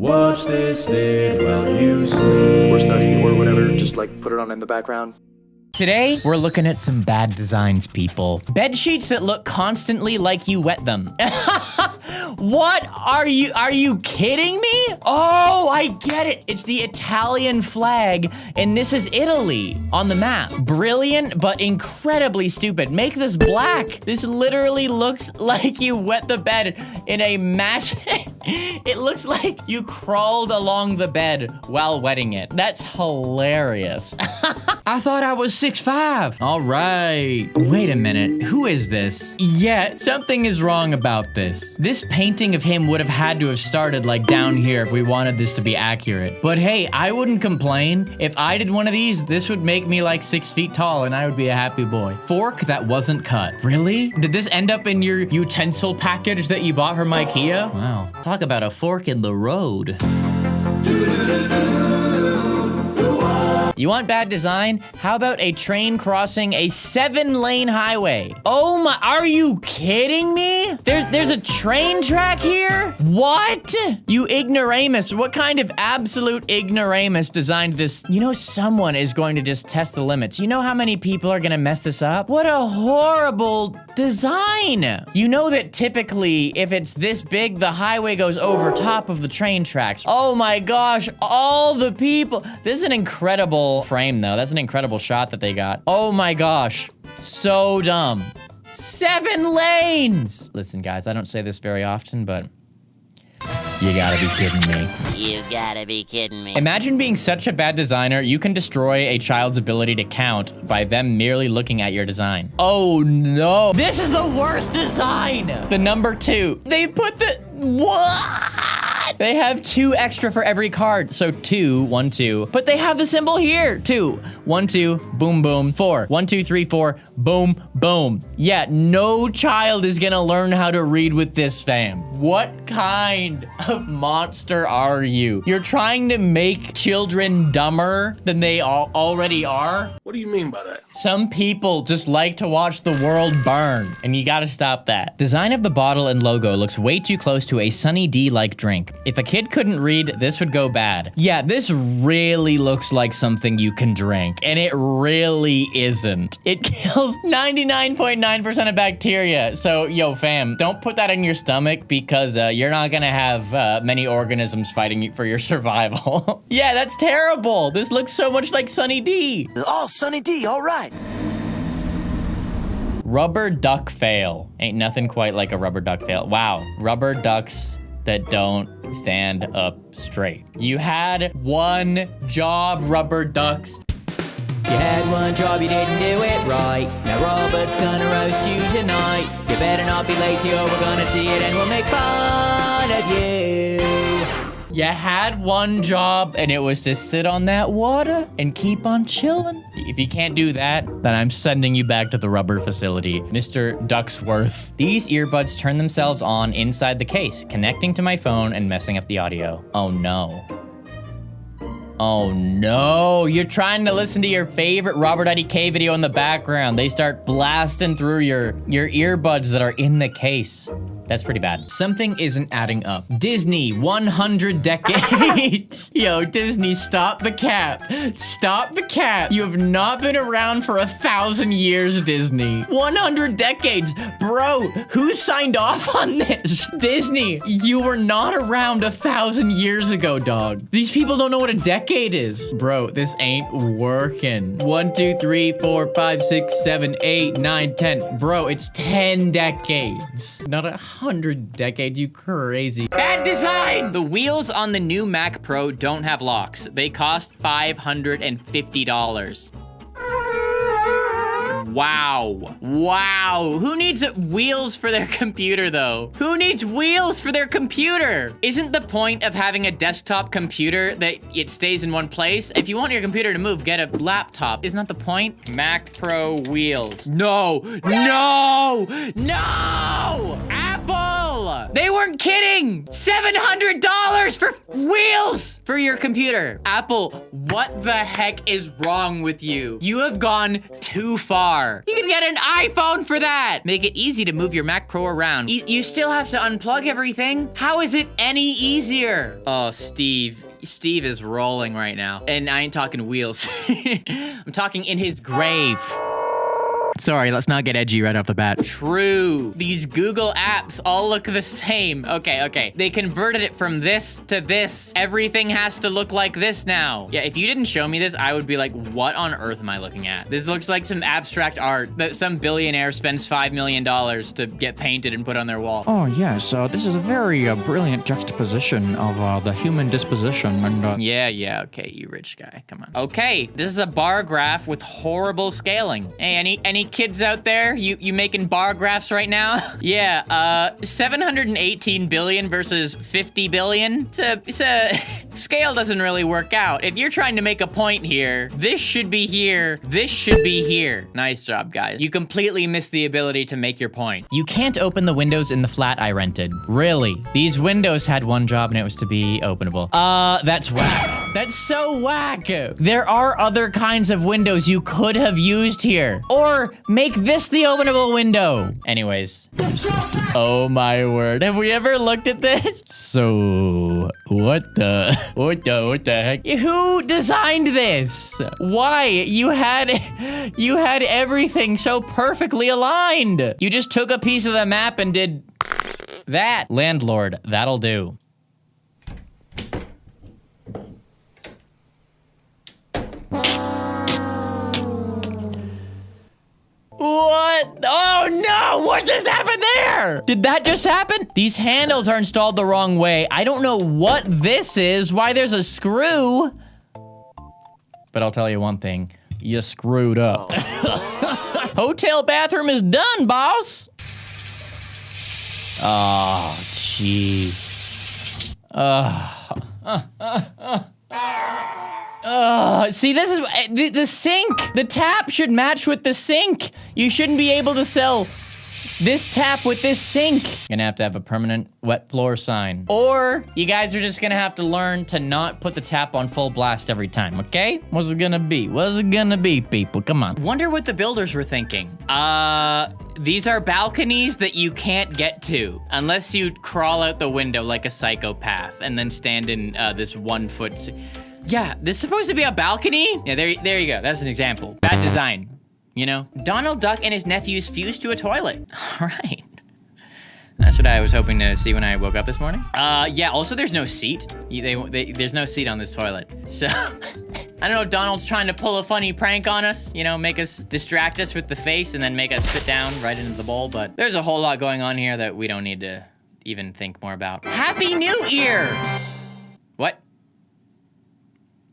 Watch this vid while you sleep. Or study or whatever, just like put it on in the background. Today, we're looking at some bad designs, people. Bed sheets that look constantly like you wet them. What? Are you kidding me? Oh, I get it. It's the Italian flag, and this is Italy on the map. Brilliant, but incredibly stupid. Make this black. This literally looks like you wet the bed in a mass. It looks like you crawled along the bed while wetting it. That's hilarious. I thought I was 6'5". All right. Wait a minute. Who is this? Yeah, something is wrong about this. This painting of him would have had to have started like down here if we wanted this to be accurate. But hey, I wouldn't complain. If I did one of these, this would make me like 6 feet tall and I would be a happy boy. Fork that wasn't cut. Really? Did this end up in your utensil package that you bought from IKEA? Wow. Talk about a fork in the road. You want bad design? How about a train crossing a 7-lane highway? Oh my, are you kidding me? There's a train track here? What? You ignoramus, what kind of absolute ignoramus designed this? You know someone is going to just test the limits. You know how many people are gonna mess this up? What a horrible design. You know that typically if it's this big, the highway goes over top of the train tracks. Oh my gosh, all the people. This is an incredible frame though. That's an incredible shot that they got. Oh my gosh, so dumb. 7 lanes. Listen guys, I don't say this very often, but you gotta be kidding me. You gotta be kidding me. Imagine being such a bad designer, you can destroy a child's ability to count by them merely looking at your design. Oh no. This is the worst design. The number 2. They put the, what? They have 2 extra for every card. So 2, 1, 2. But they have the symbol here. 2, 1, 2, boom, boom. 4, 1, 2, 3, 4, boom, boom. Yeah, no child is gonna learn how to read with this, fam. What kind of monster are you? You're trying to make children dumber than they already are? What do you mean by that? Some people just like to watch the world burn, and you gotta stop that. Design of the bottle and logo looks way too close to a Sunny D-like drink. If a kid couldn't read, this would go bad. Yeah, this really looks like something you can drink, and it really isn't. It kills 99.9% of bacteria. So, yo, fam, don't put that in your stomach because you're not gonna have many organisms fighting you for your survival. Yeah, that's terrible. This looks so much like Sunny D. Oh, Sunny D, all right. Rubber duck fail. Ain't nothing quite like a rubber duck fail. Wow, rubber ducks that don't stand up straight. You had one job, rubber ducks. You had one job, you didn't do it right. Now Robert's gonna roast you tonight. You better not be lazy or we're gonna see it and we'll make fun of you. You had one job and it was to sit on that water and keep on chilling. If you can't do that, then I'm sending you back to the rubber facility. Mr. Ducksworth. These earbuds turn themselves on inside the case, connecting to my phone and messing up the audio. Oh no. Oh no, you're trying to listen to your favorite RobertIDK video in the background. They start blasting through your earbuds that are in the case. That's pretty bad. Something isn't adding up. Disney, 100 decades. Yo, Disney, stop the cap. Stop the cap. You have not been around for 1,000 years, Disney. 100 decades. Bro, who signed off on this? Disney, you were not around 1,000 years ago, dog. These people don't know what a decade is. Bro, this ain't working. 1, 2, 3, 4, 5, 6, 7, 8, 9, 10. Bro, it's 10 decades. Not 100 decades, you crazy. Bad design! The wheels on the new Mac Pro don't have locks. They cost $550. Wow. Wow. Who needs wheels for their computer, though? Who needs wheels for their computer? Isn't the point of having a desktop computer that it stays in one place? If you want your computer to move, get a laptop. Isn't that the point? Mac Pro wheels. No. No! No! Apple! real. They weren't kidding. $700 for wheels for your computer. Apple, what the heck is wrong with you? You have gone too far. You can get an iPhone for that. Make it easy to move your Mac Pro around. You still have to unplug everything. How is it any easier? Oh, Steve. Steve is rolling right now. And I ain't talking wheels. I'm talking in his grave. Sorry, let's not get edgy right off the bat. True. These Google apps all look the same. Okay. They converted it from this to this. Everything has to look like this now. Yeah, if you didn't show me this, I would be like, what on earth am I looking at? This looks like some abstract art that some billionaire spends $5 million to get painted and put on their wall. Oh, yes. This is a very brilliant juxtaposition of the human disposition. And Yeah, okay, you rich guy. Come on. Okay, this is a bar graph with horrible scaling. Hey, any kids out there? You making bar graphs right now? Yeah, 718 billion versus 50 billion. Scale doesn't really work out. If you're trying to make a point here, this should be here, this should be here. Nice job, guys. You completely missed the ability to make your point. You can't open the windows in the flat I rented. Really? These windows had one job and it was to be openable. That's whack. That's so whack. There are other kinds of windows you could have used here. Or make this the openable window. Anyways. Oh my word. Have we ever looked at this? So, what the heck? Who designed this? Why? You had everything so perfectly aligned. You just took a piece of the map and did that. Landlord, that'll do. What? Oh no! What just happened there? Did that just happen? These handles are installed the wrong way. I don't know what this is, why there's a screw. But I'll tell you one thing. You screwed up. Hotel bathroom is done, boss. Oh, jeez. See, this is the sink. The tap should match with the sink. You shouldn't be able to sell this tap with this sink. Gonna have to have a permanent wet floor sign. Or you guys are just gonna have to learn to not put the tap on full blast every time, okay? What's it gonna be? What's it gonna be, people? Come on. Wonder what the builders were thinking. These are balconies that you can't get to unless you crawl out the window like a psychopath and then stand in this 1 foot. Yeah, this is supposed to be a balcony? Yeah, there you go. That's an example. Bad design, you know? Donald Duck and his nephews fused to a toilet. All right. That's what I was hoping to see when I woke up this morning. Yeah, also there's no seat. There's no seat on this toilet. So, I don't know, Donald's trying to pull a funny prank on us, you know, distract us with the face and then make us sit down right into the bowl, but there's a whole lot going on here that we don't need to even think more about. Happy New Year! What?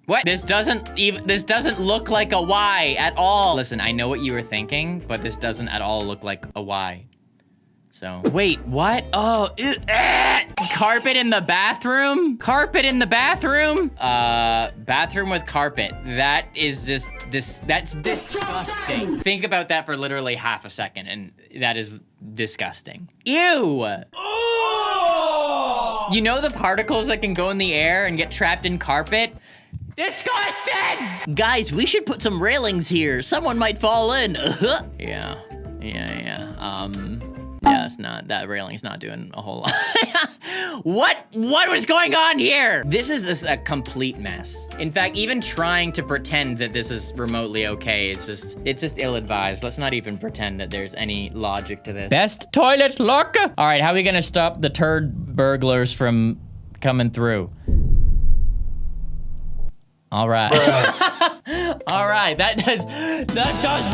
What? This doesn't look like a Y at all. Listen, I know what you were thinking, but this doesn't at all look like a Y. So, wait, what? Oh, carpet in the bathroom? Carpet in the bathroom? Bathroom with carpet. That is just, that's disgusting. Think about that for literally half a second, and that is disgusting. Ew! Oh! You know the particles that can go in the air and get trapped in carpet? Disgusting! Guys, we should put some railings here. Someone might fall in. Yeah. Yeah, that railing's not doing a whole lot. What was going on here? This is a complete mess. In fact, even trying to pretend that this is remotely okay, it's just ill-advised. Let's not even pretend that there's any logic to this. Best toilet lock? All right, how are we gonna stop the turd burglars from coming through? All right. All right, that does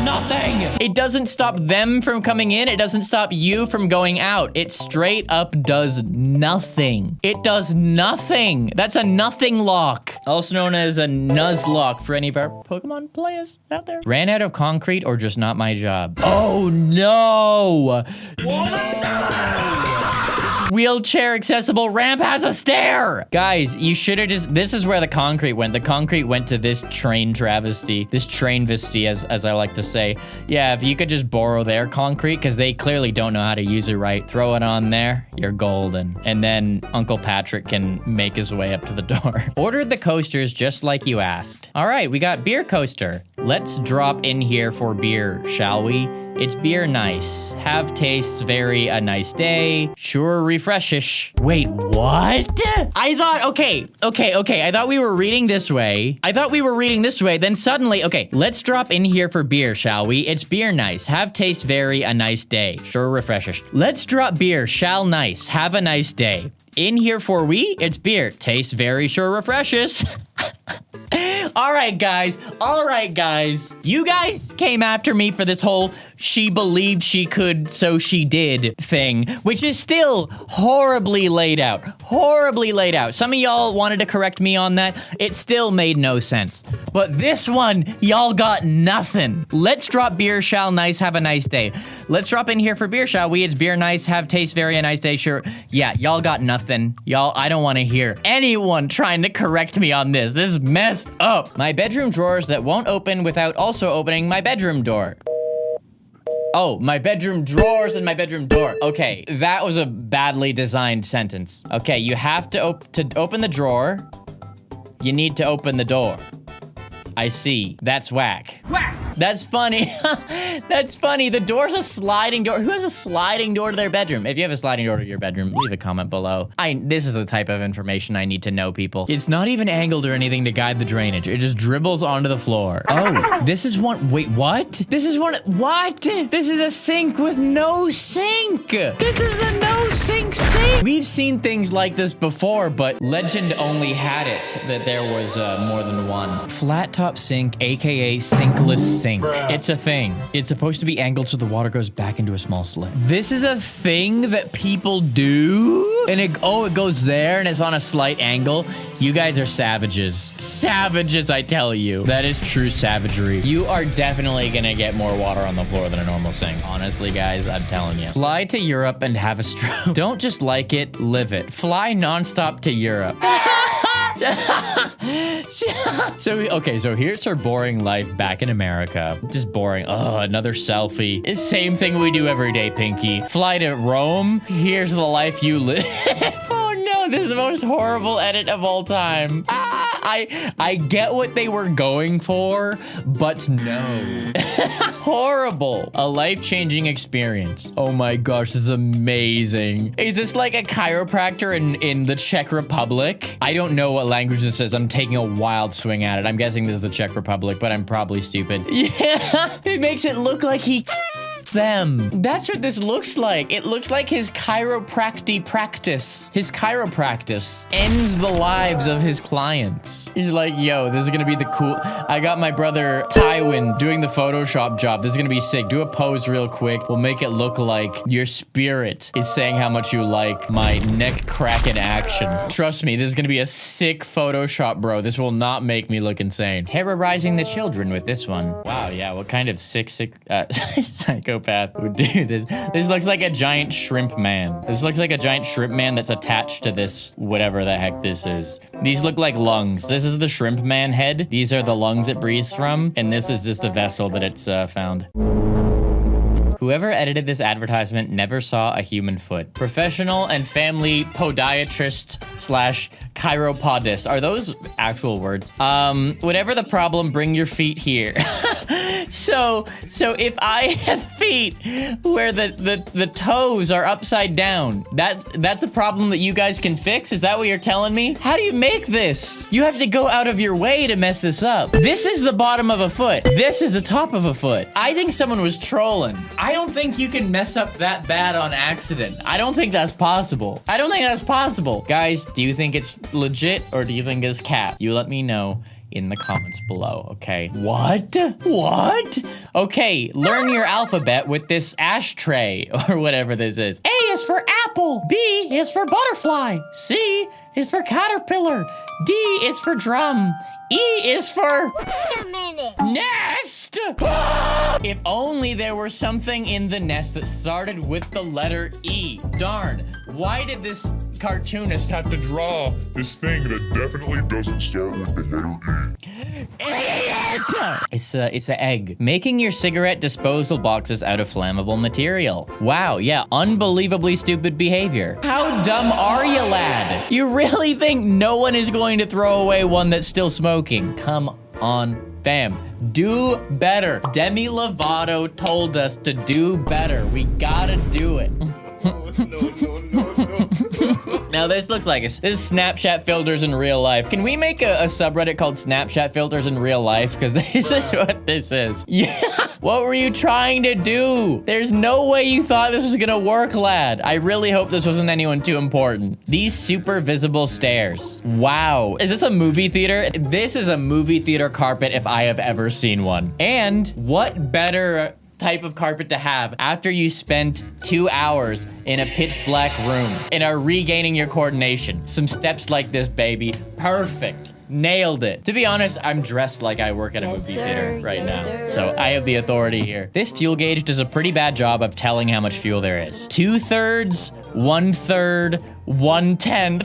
nothing. It doesn't stop them from coming in. It doesn't stop you from going out. It straight up does nothing. It does nothing. That's a nothing lock. Also known as a Nuzlocke for any of our Pokemon players out there. Ran out of concrete or just not my job? Oh no. This Wheelchair accessible ramp has a stair. Guys, you should have just, this is where the concrete went. The concrete went to this train travesty, this train visty, as I like to say. Yeah, if you could just borrow their concrete, because they clearly don't know how to use it right. Throw it on there, you're golden. And then Uncle Patrick can make his way up to the door. Ordered the coasters just like you asked. All right, we got beer coaster. Let's drop in here for beer, shall we? It's beer nice. Have tastes vary a nice day. Sure refreshish. Wait, what? I thought, okay. I thought we were reading this way. Then suddenly, okay, let's drop in here for beer, shall we? It's beer nice. Have tastes vary a nice day. Sure refreshish. Let's drop beer, shall nice. Have a nice day. In here for we, it's beer. Tastes very sure refreshes. All right, guys. You guys came after me for this whole she believed she could, so she did thing, which is still horribly laid out. Some of y'all wanted to correct me on that. It still made no sense. But this one, y'all got nothing. Let's drop beer, shall nice, have a nice day. Let's drop in here for beer, shall we? It's beer nice, have taste vary a nice day, sure. Yeah, y'all got nothing. Y'all, I don't want to hear anyone trying to correct me on this. This is messed up. My bedroom drawers that won't open without also opening my bedroom door. Oh, my bedroom drawers and my bedroom door. Okay, that was a badly designed sentence. Okay, you have to open the drawer, you need to open the door. I see. That's whack. That's funny. That's funny. The door's a sliding door. Who has a sliding door to their bedroom? If you have a sliding door to your bedroom, leave a comment below. This is the type of information I need to know, people. It's not even angled or anything to guide the drainage. It just dribbles onto the floor. Oh, this is one. Wait, what? This is one. What? This is a sink with no sink. This is a no sink sink. We've seen things like this before, but legend only had it that there was more than one. Flat top sink, aka sinkless sink. It's a thing. It's supposed to be angled so the water goes back into a small slit. This is a thing that people do? And it goes there and it's on a slight angle. You guys are savages. Savages, I tell you. That is true savagery. You are definitely gonna get more water on the floor than a normal sink. Honestly, guys, I'm telling you. Fly to Europe and have a stroke. Don't just like it, live it. Fly nonstop to Europe. So here's her boring life back in America. Just boring. Oh, another selfie. It's same thing we do every day, Pinky. Fly to Rome. Here's the life you live. Oh no, this is the most horrible edit of all time. I get what they were going for, but no. Horrible. A life-changing experience. Oh my gosh, this is amazing. Is this like a chiropractor in the Czech Republic? I don't know what language this is. I'm taking a wild swing at it. I'm guessing this is the Czech Republic, but I'm probably stupid. Yeah, it makes it look like he them. That's what this looks like. It looks like his chiropractic his chiropractic ends the lives of his clients. He's like, yo, this is gonna be the cool. I got my brother Tywin doing the Photoshop job. This is gonna be sick. Do a pose real quick. We'll make it look like your spirit is saying how much you like my neck cracking action. Trust me, this is gonna be a sick Photoshop, bro. This will not make me look insane. Terrorizing the children with this one. Wow, yeah, what kind of sick psychopath would do this? This looks like a giant shrimp man. This looks like a giant shrimp man that's attached to this, whatever the heck this is. These look like lungs. This is the shrimp man head. These are the lungs it breathes from. And this is just a vessel that it's found. Whoever edited this advertisement never saw a human foot. Professional and family podiatrist / chiropodist. Are those actual words? Whatever the problem, bring your feet here. So if I have feet where the toes are upside down, that's a problem that you guys can fix? Is that what you're telling me? How do you make this? You have to go out of your way to mess this up. This is the bottom of a foot. This is the top of a foot. I think someone was trolling. I don't think you can mess up that bad on accident. I don't think that's possible. Guys, do you think it's legit or do you think it's cap? You let me know in the comments below, okay? What? Okay, learn your alphabet with this ashtray or whatever this is. A is for apple. B is for butterfly. C is for caterpillar. D is for drum. E is for Wait a minute. nest. Ah! If only there were something in the nest that started with the letter E. Darn, why did this cartoonist have to draw This thing that definitely doesn't start with the letter E. It's an egg. Making your cigarette disposal boxes out of flammable material. Wow, yeah, unbelievably stupid behavior. How dumb are you, lad? You really think no one is going to throw away one that's still smoking? Come on, fam. Do better. Demi Lovato told us to do better. We gotta do it. Now this looks like this is Snapchat filters in real life. Can we make a subreddit called Snapchat filters in real life? Because this is what this is. Yeah. What were you trying to do? There's no way you thought this was gonna work, lad. I really hope this wasn't anyone too important. These super visible stairs. Wow. Is this a movie theater? This is a movie theater carpet if I have ever seen one. And what better type of carpet to have after you spent 2 hours in a pitch black room and are regaining your coordination. Some steps like this, baby. Perfect. Nailed it. To be honest, I'm dressed like I work at a movie theater right now. So I have the authority here. This fuel gauge does a pretty bad job of telling how much fuel there is. 2/3, 1/3, 1/10.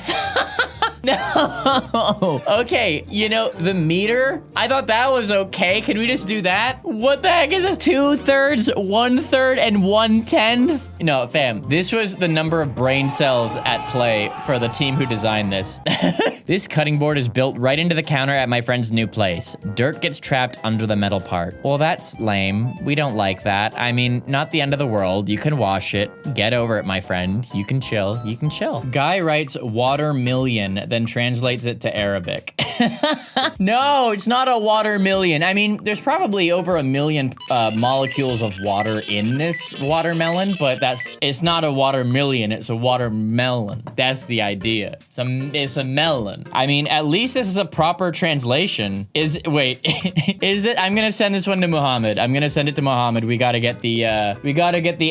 No. Okay, you know, the meter, I thought that was okay. Can we just do that? What the heck is this? 2/3, 1/3, and 1/10? No, fam, this was the number of brain cells at play for the team who designed this. This cutting board is built right into the counter at my friend's new place. Dirt gets trapped under the metal part. Well, that's lame. We don't like that. I mean, not the end of the world. You can wash it. Get over it, my friend. You can chill. You can chill. Guy writes water million, then translates it to Arabic. No, it's not a water million. I mean, there's probably over 1 million molecules of water in this watermelon, but it's not a water million, it's a watermelon. That's the idea. It's a melon. I mean, at least this is a proper translation. Wait, is it? I'm gonna send this one to Muhammad. I'm gonna send it to Muhammad. We gotta get the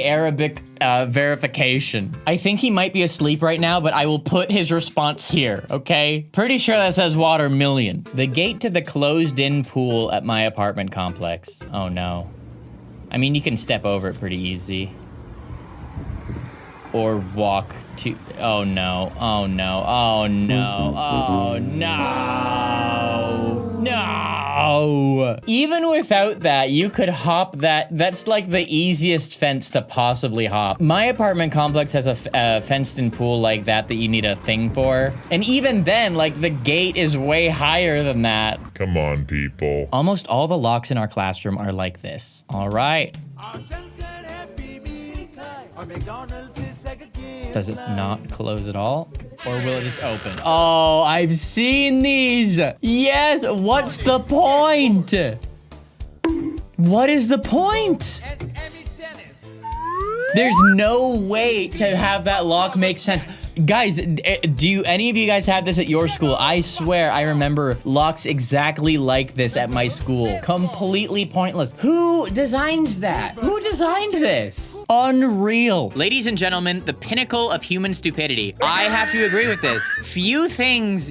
Arabic verification. I think he might be asleep right now, but I will put his response here, okay? Pretty sure that says water million. The gate to the closed-in pool at my apartment complex. Oh no. I mean, you can step over it pretty easy. Or walk to, oh no, oh no, oh no, oh no, no. Even without that, you could hop that. That's like the easiest fence to possibly hop. My apartment complex has a fenced-in pool like that you need a thing for. And even then, like, the gate is way higher than that. Come on, people. Almost all the locks in our classroom are like this. All right. Does it not close at all? Or will it just open? Oh, I've seen these. Yes, what's the point? What is the point? There's no way to have that lock make sense. Guys, do any of you guys have this at your school? I swear I remember locks exactly like this at my school. Completely pointless. Who designs that? Who designed this? Unreal. Ladies and gentlemen, the pinnacle of human stupidity. I have to agree with this. Few things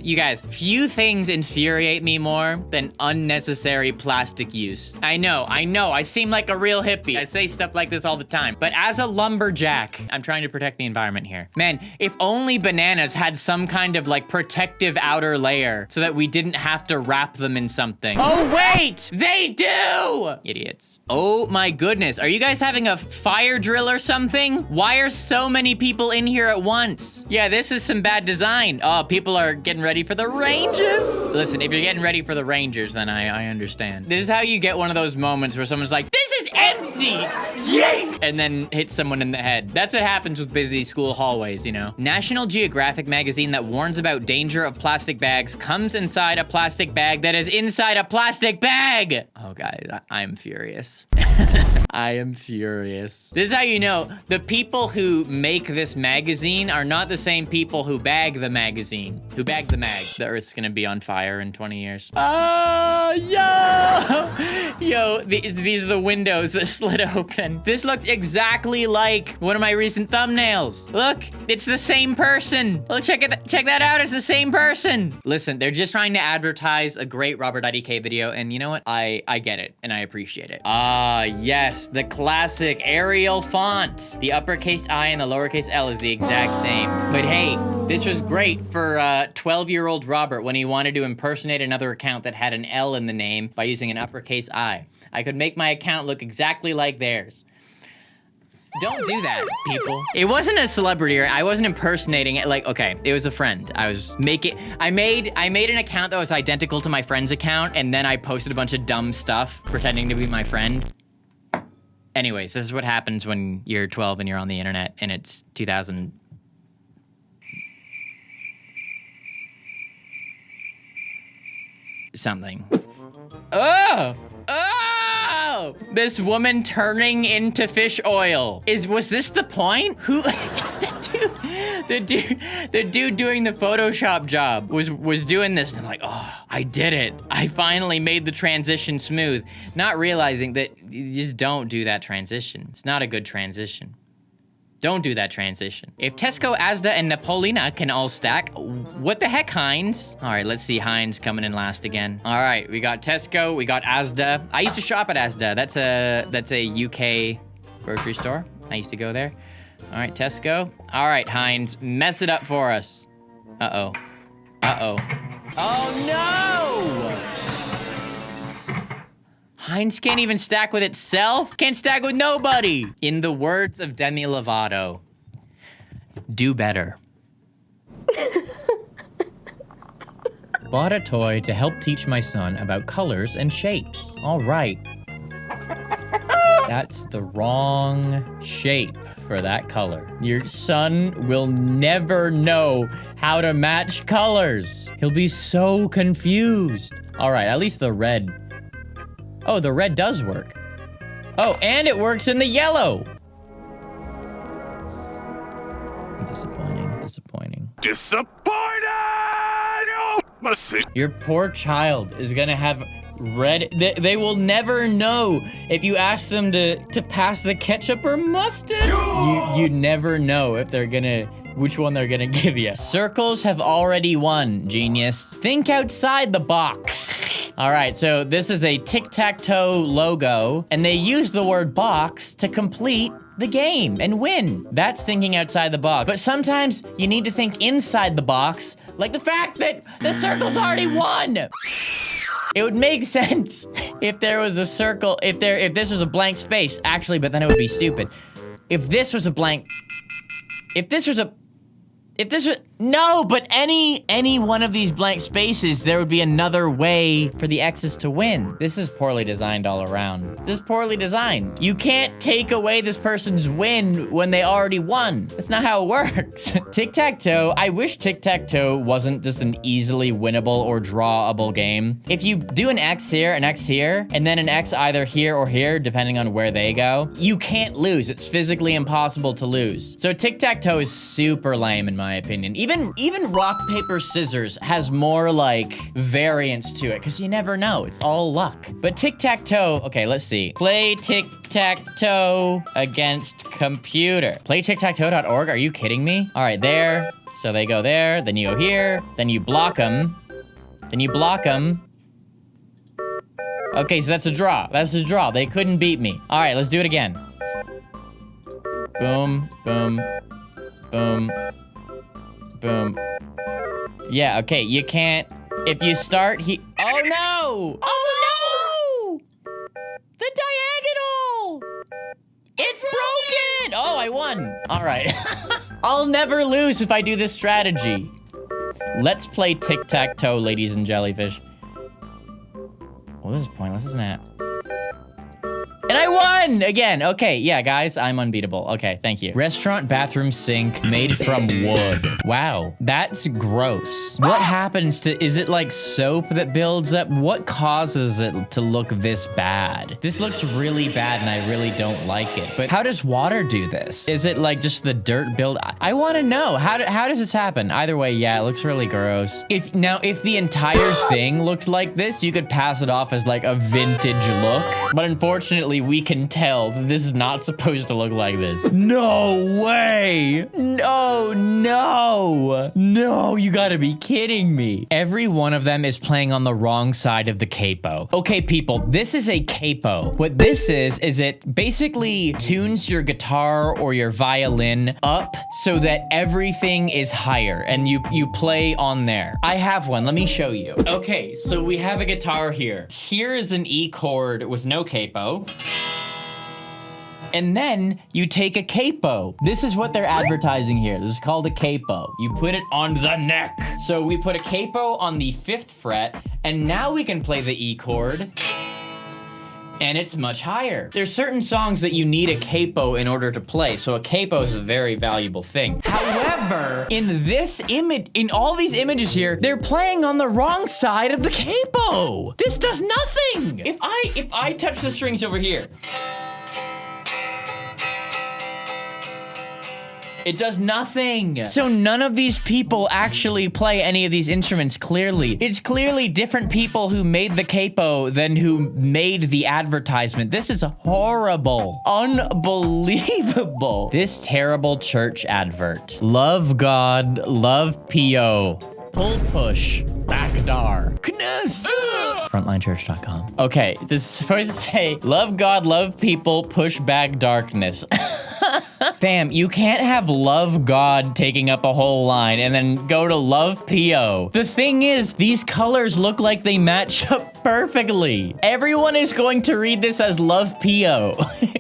infuriate me more than unnecessary plastic use. I know, I seem like a real hippie. I say stuff like this all the time. But as a lumberjack, I'm trying to protect the environment here. Man, if only bananas had some kind of like protective outer layer so that we didn't have to wrap them in something. Oh wait, they do! Idiots. Oh my goodness, are you guys having a fire drill or something? Why are so many people in here at once? Yeah, this is some bad design. Oh, people are getting ready for the Rangers. Listen, if you're getting ready for the Rangers, then I understand. This is how you get one of those moments where someone's like, this is empty! Yank! And then hit someone in the head. That's what happens with busy school hallways, you know? National Geographic magazine that warns about danger of plastic bags comes inside a plastic bag that is inside a plastic bag! Oh, guys, I'm furious. I am furious. This is how you know the people who make this magazine are not the same people who bag the magazine. Who bag the mag. The Earth's gonna be on fire in 20 years. Oh, yo! Yo, these are the windows that slid open. This looks exactly like one of my recent thumbnails. Look, it's the same person. Look, check that out, it's the same person. Listen, they're just trying to advertise a great RobertIDK video, and you know what? I get it, and I appreciate it. Ah, yes, the classic Arial font. The uppercase I and the lowercase L is the exact same. But hey, this was great for 12-year-old Robert when he wanted to impersonate another account that had an L in the name by using an uppercase I. I could make my account look exactly like theirs. Don't do that, people. It wasn't a celebrity, or I wasn't impersonating it. Like, okay, it was a friend. I made an account that was identical to my friend's account, and then I posted a bunch of dumb stuff pretending to be my friend. Anyways, this is what happens when you're 12 and you're on the internet and it's 2000. Something. Oh! Oh! This woman turning into fish oil. Was this the point? Who? The dude doing the Photoshop job was doing this, and it's like, oh, I did it. I finally made the transition smooth. Not realizing that you just don't do that transition. It's not a good transition. Don't do that transition. If Tesco, Asda, and Napolina can all stack, what the heck, Heinz? All right, let's see Heinz coming in last again. All right, we got Tesco, we got Asda. I used to shop at Asda. That's a UK grocery store. I used to go there. All right, Tesco. All right, Heinz, mess it up for us. Uh-oh. Uh-oh. Oh, no! Heinz can't even stack with itself? Can't stack with nobody! In the words of Demi Lovato, do better. Bought a toy to help teach my son about colors and shapes. All right. That's the wrong shape for that color. Your son will never know how to match colors. He'll be so confused. All right, at least the red. Oh, the red does work. Oh, and it works in the yellow. Disappointing, disappointing. Disappointed! Oh, mercy. Your poor child is gonna have red. They will never know if you ask them to pass the ketchup or mustard. You never know if they're gonna, which one they're gonna give you. Circles have already won, genius. Think outside the box. All right, so this is a tic-tac-toe logo, and they use the word box to complete the game and win. That's thinking outside the box. But sometimes you need to think inside the box, like the fact that the circle's already won. It would make sense if there was a circle, if this was a blank space, actually, but then it would be stupid. If this was a blank, no, but any one of these blank spaces, there would be another way for the X's to win. This is poorly designed all around. This is poorly designed. You can't take away this person's win when they already won. That's not how it works. Tic-tac-toe, I wish tic-tac-toe wasn't just an easily winnable or drawable game. If you do an X here, and then an X either here or here, depending on where they go, you can't lose. It's physically impossible to lose. So tic-tac-toe is super lame in my opinion. Even rock, paper, scissors has more like variance to it, because you never know. It's all luck. But tic-tac-toe, okay, let's see. Play tic-tac-toe against computer. Playtictactoe.org, are you kidding me? All right, there. So they go there, then you go here, then you block them, then you block them. Okay, so that's a draw. That's a draw. They couldn't beat me. All right, let's do it again. Boom, boom, boom. Boom. Yeah, okay, you can't, if you start oh no! Oh no! The diagonal! It's broken! Oh, I won. All right. I'll never lose if I do this strategy. Let's play tic-tac-toe, ladies and jellyfish. Well, this is pointless, isn't it? And I won again. Okay, yeah, guys, I'm unbeatable. Okay, thank you. Restaurant bathroom sink made from wood. Wow, that's gross. What happens to, is it like soap that builds up? What causes it to look this bad? This looks really bad and I really don't like it. But how does water do this? Is it like just the dirt build? I want to know, how does this happen? Either way, yeah, it looks really gross. If the entire thing looked like this, you could pass it off as like a vintage look. But unfortunately, we can tell that this is not supposed to look like this. No way. No, you gotta be kidding me. Every one of them is playing on the wrong side of the capo. Okay, people, this is a capo. What this is it basically tunes your guitar or your violin up so that everything is higher and you play on there. I have one, let me show you. Okay, so we have a guitar here. Here is an E chord with no capo. And then you take a capo. This is what they're advertising here. This is called a capo. You put it on the neck. So we put a capo on the 5th fret, and now we can play the E chord. And it's much higher. There's certain songs that you need a capo in order to play, so a capo is a very valuable thing. However, in this image, in all these images here, they're playing on the wrong side of the capo. This does nothing. If I touch the strings over here, it does nothing. So none of these people actually play any of these instruments clearly. It's clearly different people who made the capo than who made the advertisement. This is horrible. Unbelievable. This terrible church advert. Love God, love P.O. Pull push, backdar. Knuss. Frontlinechurch.com. Okay, this is supposed to say, love God, love people, push back darkness. Fam, you can't have love God taking up a whole line and then go to love P.O. The thing is, these colors look like they match up perfectly. Everyone is going to read this as love P.O.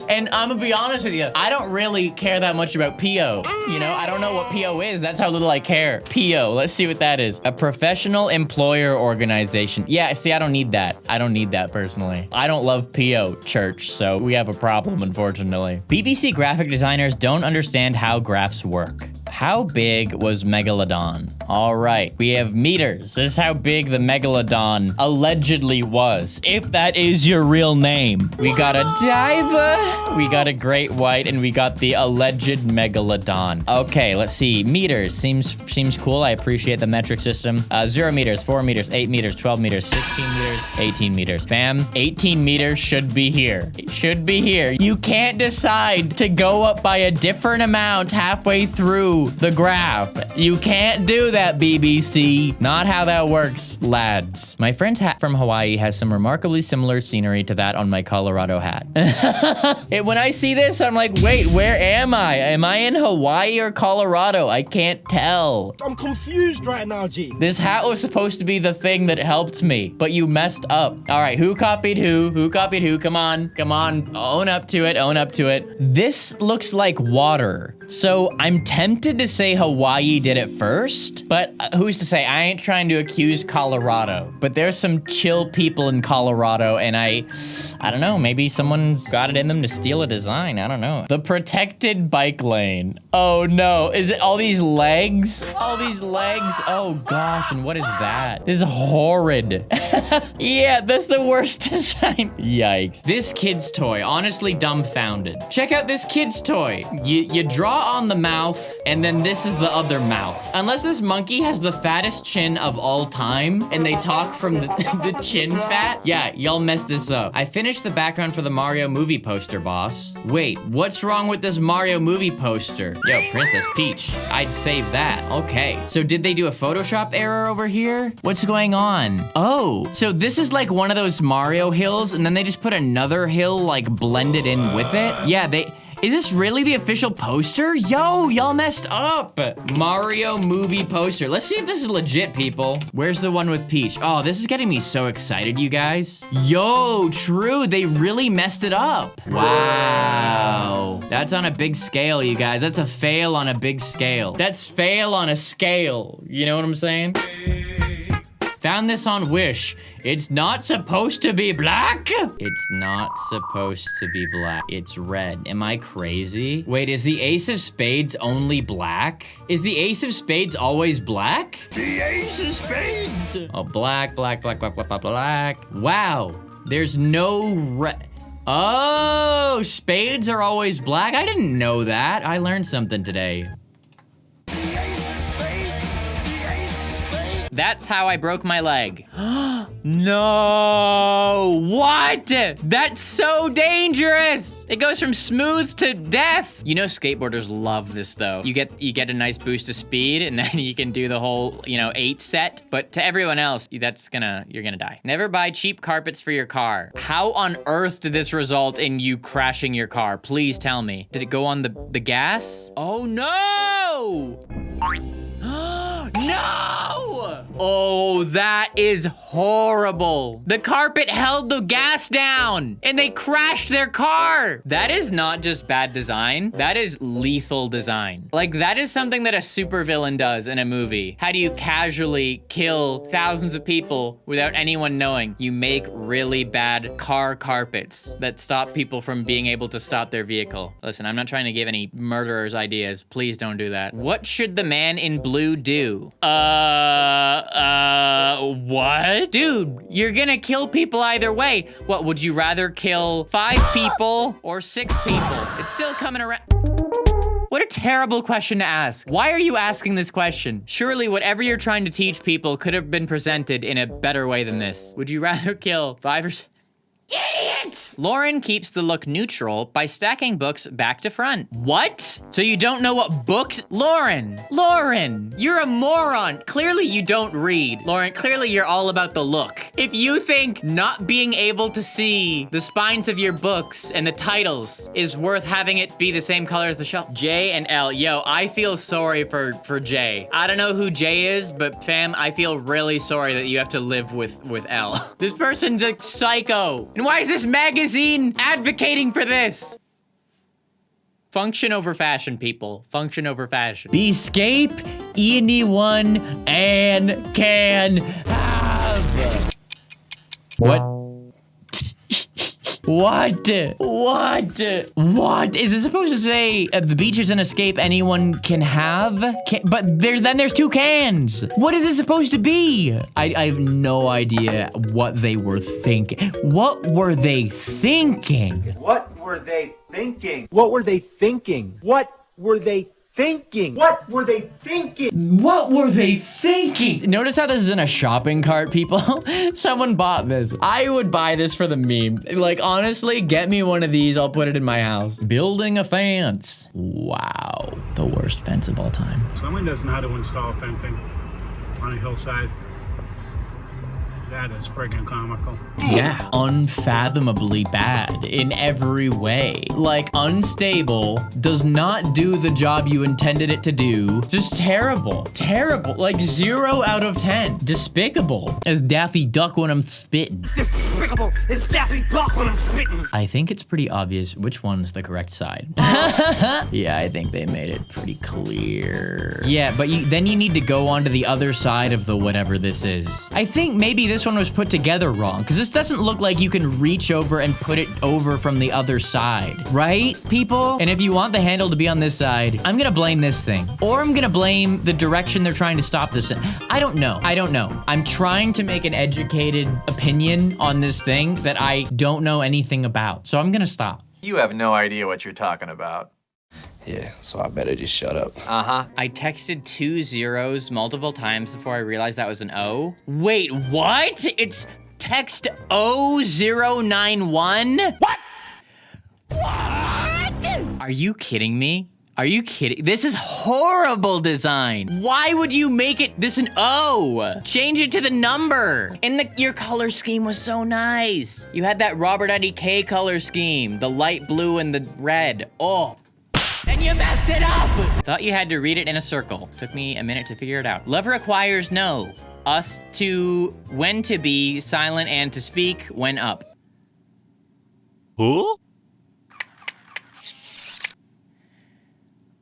And I'm gonna be honest with you, I don't really care that much about P.O. You know, I don't know what P.O. is. That's how little I care. P.O., let's see what that is. A professional employer organization. Yeah, see, I don't need that. I don't need that personally. I don't love P.O. church, so we have a problem, unfortunately. BBC graphic designers don't understand how graphs work. How big was Megalodon? All right, we have meters. This is how big the Megalodon allegedly was, if that is your real name. We got a diver, we got a great white, and we got the alleged Megalodon. Okay, let's see. Meters seems cool. I appreciate the metric system. 0 meters, 4 meters, 8 meters, 12 meters, 16 meters, 18 meters. Fam, 18 meters should be here. It should be here. You can't decide to go up by a different amount halfway through the graph. You can't do that, BBC. Not how that works, lads. My friend's hat from Hawaii has some remarkably similar scenery to that on my Colorado hat. When I see this, I'm like, wait, where am I? Am I in Hawaii or Colorado? I can't tell. I'm confused right now, G. This hat was supposed to be the thing that helped me, but you messed up. All right, who copied who? Who copied who? Come on, own up to it, own up to it. This looks like water. So I'm tempted to say Hawaii did it first, but who's to say? I ain't trying to accuse Colorado, but there's some chill people in Colorado, and I don't know, maybe someone's got it in them to steal a design. I don't know. The protected bike lane. Oh no, is it all these legs? All these legs, oh gosh, and what is that? This is horrid. Yeah, that's the worst design. Yikes. This kid's toy, honestly dumbfounded. Check out this kid's toy. You draw on the mouth, and then this is the other mouth. Unless this monkey has the fattest chin of all time, and they talk from the chin fat, yeah, y'all messed this up. I finished the background for the Mario movie poster, boss. Wait, what's wrong with this Mario movie poster? Yo, Princess Peach, I'd save that. Okay, so did they do a Photoshop error over here? What's going on? Oh, so this is like one of those Mario hills, and then they just put another hill like blended in with it? Yeah, is this really the official poster? Yo, y'all messed up. Mario movie poster. Let's see if this is legit, people. Where's the one with Peach? Oh, this is getting me so excited, you guys. Yo, true, they really messed it up. Wow. That's on a big scale, you guys. That's a fail on a big scale. That's fail on a scale. You know what I'm saying? Found this on Wish. It's not supposed to be black. It's not supposed to be black. It's red. Am I crazy? Wait, is the Ace of Spades only black? Is the Ace of Spades always black? The Ace of Spades! Oh, black, black, black, black, black, black, black. Wow, there's no red. Oh, spades are always black? I didn't know that. I learned something today. That's how I broke my leg. No, what? That's so dangerous. It goes from smooth to death. You know, skateboarders love this though. You get a nice boost of speed and then you can do the whole, 8 set. But to everyone else, you're gonna die. Never buy cheap carpets for your car. How on earth did this result in you crashing your car? Please tell me. Did it go on the gas? Oh no! No! Oh, that is horrible. The carpet held the gas down and they crashed their car. That is not just bad design. That is lethal design. Like, that is something that a supervillain does in a movie. How do you casually kill thousands of people without anyone knowing? You make really bad car carpets that stop people from being able to stop their vehicle. Listen, I'm not trying to give any murderers ideas. Please don't do that. What should the man in blue do? What? Dude, you're gonna kill people either way. What, would you rather kill 5 people or 6 people? It's still coming around. What a terrible question to ask. Why are you asking this question? Surely whatever you're trying to teach people could have been presented in a better way than this. Would you rather kill 5 or 6? Idiot! Lauren keeps the look neutral by stacking books back to front. What? So you don't know what books? Lauren, you're a moron. Clearly you don't read. Lauren, clearly you're all about the look. If you think not being able to see the spines of your books and the titles is worth having it be the same color as the shelf. J and L, yo, I feel sorry for J. I don't know who J is, but fam, I feel really sorry that you have to live with L. This person's a psycho. And why is this magazine advocating for this? Function over fashion, people. Function over fashion. Escape anyone and can have. What? What? Is it supposed to say the beach is an escape anyone can have? But there's 2 cans. What is it supposed to be? I have no idea what they were thinking. What were they thinking? What were they thinking? What were they thinking? What were they thinking? What were they thinking? What were they thinking? Notice how this is in a shopping cart, people? Someone bought this. I would buy this for the meme. Like, honestly, get me one of these. I'll put it in my house. Building a fence. Wow. The worst fence of all time. Someone doesn't know how to install fencing on a hillside. That is friggin' comical. Yeah, unfathomably bad in every way. Like, unstable, does not do the job you intended it to do. Just terrible. Terrible. Like 0 out of 10. Despicable. As Daffy Duck when I'm spitting. Despicable. It's Daffy Duck when I'm spitting. I think it's pretty obvious which one's the correct side. Yeah, I think they made it pretty clear. Yeah, but then you need to go onto the other side of the whatever this is. I think maybe this one was put together wrong, because this doesn't look like you can reach over and put it over from the other side, right, people? And if you want the handle to be on this side, I'm gonna blame this thing. Or I'm gonna blame the direction they're trying to stop this in. I don't know. I'm trying to make an educated opinion on this thing that I don't know anything about. So I'm gonna stop. You have no idea what you're talking about. Yeah, so I better just shut up. Uh-huh. I texted 2 zeros multiple times before I realized that was an O. Wait, what? It's text 0091? What? Are you kidding me? Are you kidding? This is horrible design. Why would you make it this an O? Change it to the number. And your color scheme was so nice. You had that RobertIDK color scheme, the light blue and the red. Oh. And you messed it up! Thought you had to read it in a circle. Took me a minute to figure it out. Love requires no. Us to when to be silent and to speak when up. Huh?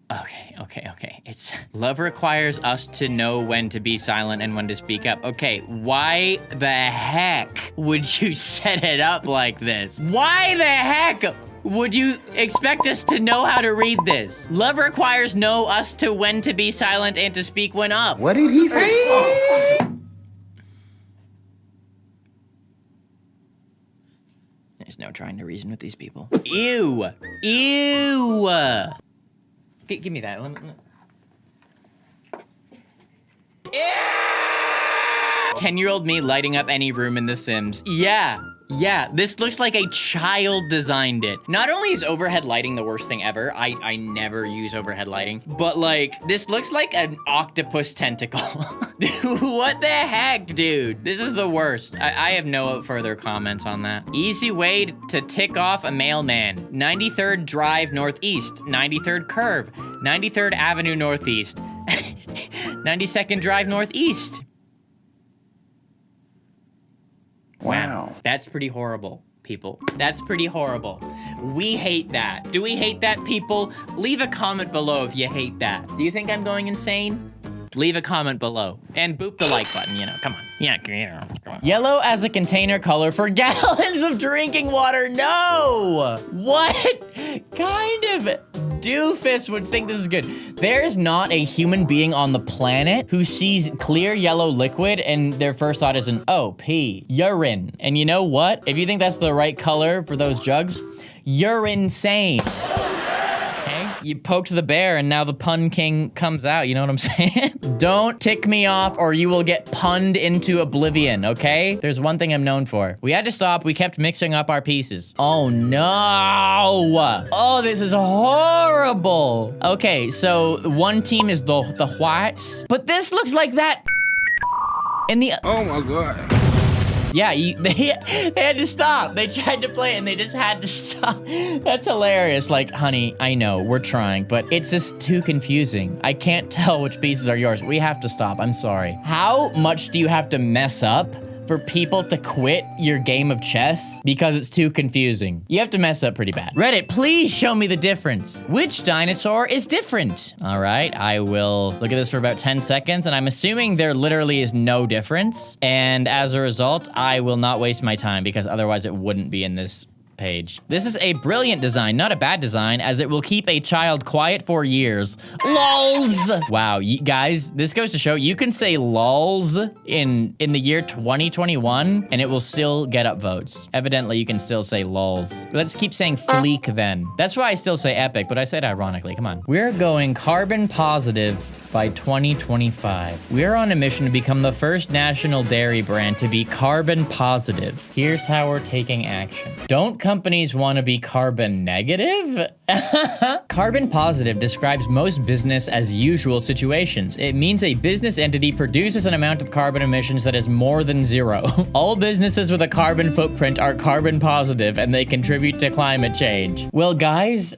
Okay. It's love requires us to know when to be silent and when to speak up. Okay, why the heck would you set it up like this? Why the heck would you expect us to know how to read this? Love requires know us to when to be silent and to speak when up. What did he say? There's no trying to reason with these people. Ew. Ew. Give me that. Ew. 10-year-old me lighting up any room in The Sims. Yeah, this looks like a child designed it. Not only is overhead lighting the worst thing ever, I never use overhead lighting, but like, this looks like an octopus tentacle. What the heck, dude? This is the worst. I have no further comments on that. Easy way to tick off a mailman. 93rd Drive Northeast, 93rd Curve, 93rd Avenue Northeast, 92nd Drive Northeast. Wow. That's pretty horrible, people. That's pretty horrible. We hate that. Do we hate that, people? Leave a comment below if you hate that. Do you think I'm going insane? Leave a comment below. And boop the like button, come on. Come on. Yellow as a container color for gallons of drinking water. No! What kind of doofus would think this is good? There's not a human being on the planet who sees clear yellow liquid and their first thought isn't, oh, pee, urine. And you know what? If you think that's the right color for those jugs, you're insane. You poked the bear and now the pun king comes out, you know what I'm saying? Don't tick me off or you will get punned into oblivion, okay? There's one thing I'm known for. We had to stop, we kept mixing up our pieces. Oh no! Oh, this is horrible! Okay, so one team is the whites, but this looks like that in the— Oh my god. Yeah, they had to stop. They tried to play it and they just had to stop. That's hilarious. Like, honey, I know, we're trying, but it's just too confusing. I can't tell which pieces are yours. We have to stop, I'm sorry. How much do you have to mess up for people to quit your game of chess because it's too confusing? You have to mess up pretty bad. Reddit, please show me the difference. Which dinosaur is different? All right, I will look at this for about 10 seconds, and I'm assuming there literally is no difference. And as a result, I will not waste my time because otherwise it wouldn't be in this page. This is a brilliant design, not a bad design, as it will keep a child quiet for years. LOLs! Wow, guys, this goes to show you can say LOLs in the year 2021 and it will still get up votes. Evidently, you can still say LOLs. Let's keep saying fleek then. That's why I still say epic, but I said ironically, come on. We're going carbon positive by 2025. We're on a mission to become the first national dairy brand to be carbon positive. Here's how we're taking action. Don't companies want to be carbon negative? Carbon positive describes most business as usual situations. It means a business entity produces an amount of carbon emissions that is more than zero. All businesses with a carbon footprint are carbon positive and they contribute to climate change. Well, guys,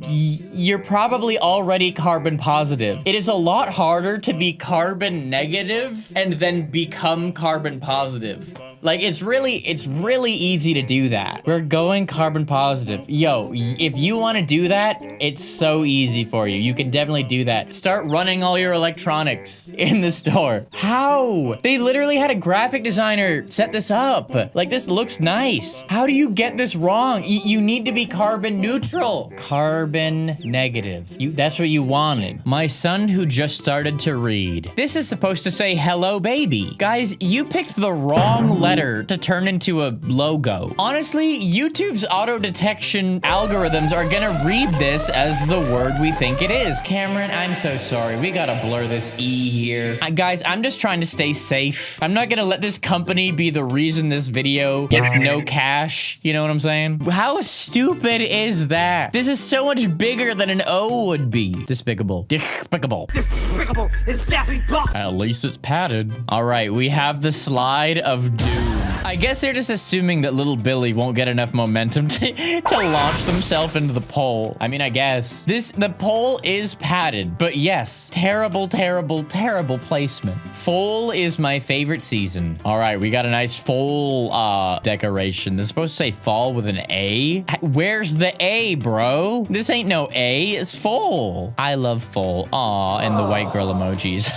you're probably already carbon positive. It is a lot harder to be carbon negative and then become carbon positive. Like, it's really easy to do that. We're going carbon positive. Yo, if you want to do that, it's so easy for you. You can definitely do that. Start running all your electronics in the store. How? They literally had a graphic designer set this up. Like, this looks nice. How do you get this wrong? You need to be carbon neutral. Carbon negative. That's what you wanted. My son who just started to read. This is supposed to say hello baby. Guys, you picked the wrong letter to turn into a logo. Honestly, YouTube's auto detection algorithms are gonna read this as the word we think it is. Cameron, I'm so sorry. We gotta blur this E here. Guys, I'm just trying to stay safe. I'm not gonna let this company be the reason this video gets no cash. You know what I'm saying? How stupid is that? This is so much bigger than an O would be. Despicable. Despicable. Despicable. It's Daffy Duck. At least it's padded. All right, we have the slide of doom. I guess they're just assuming that little Billy won't get enough momentum to launch themselves into the pole. I mean, I guess. The pole is padded, but yes, terrible, terrible, terrible placement. Fall is my favorite season. All right, we got a nice fall decoration. This is supposed to say fall with an A. Where's the A, bro? This ain't no A, it's fall. I love fall. Aw, and the white girl emojis.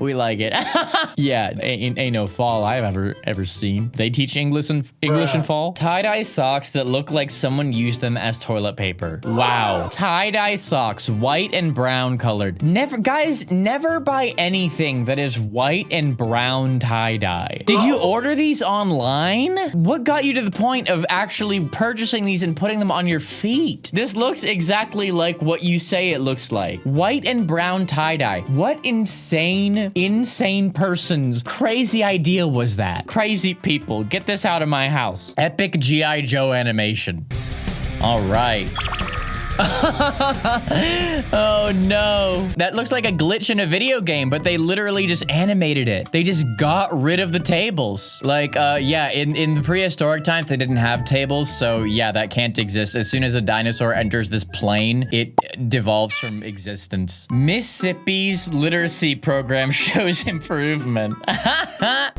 We like it. Yeah, ain't no fall I've ever seen. They teach English in fall. Tie-dye socks that look like someone used them as toilet paper. Wow. Tie-dye socks, white and brown colored. Guys, never buy anything that is white and brown tie-dye. Did you order these online? What got you to the point of actually purchasing these and putting them on your feet? This looks exactly like what you say it looks like. White and brown tie-dye. What insane person's crazy idea was that? Crazy people, get this out of my house. Epic G.I. Joe animation. All right. Oh no. That looks like a glitch in a video game, but they literally just animated it. They just got rid of the tables. Like, yeah, in the prehistoric times, they didn't have tables, so yeah, that can't exist. As soon as a dinosaur enters this plane, it devolves from existence. Mississippi's literacy program shows improvement.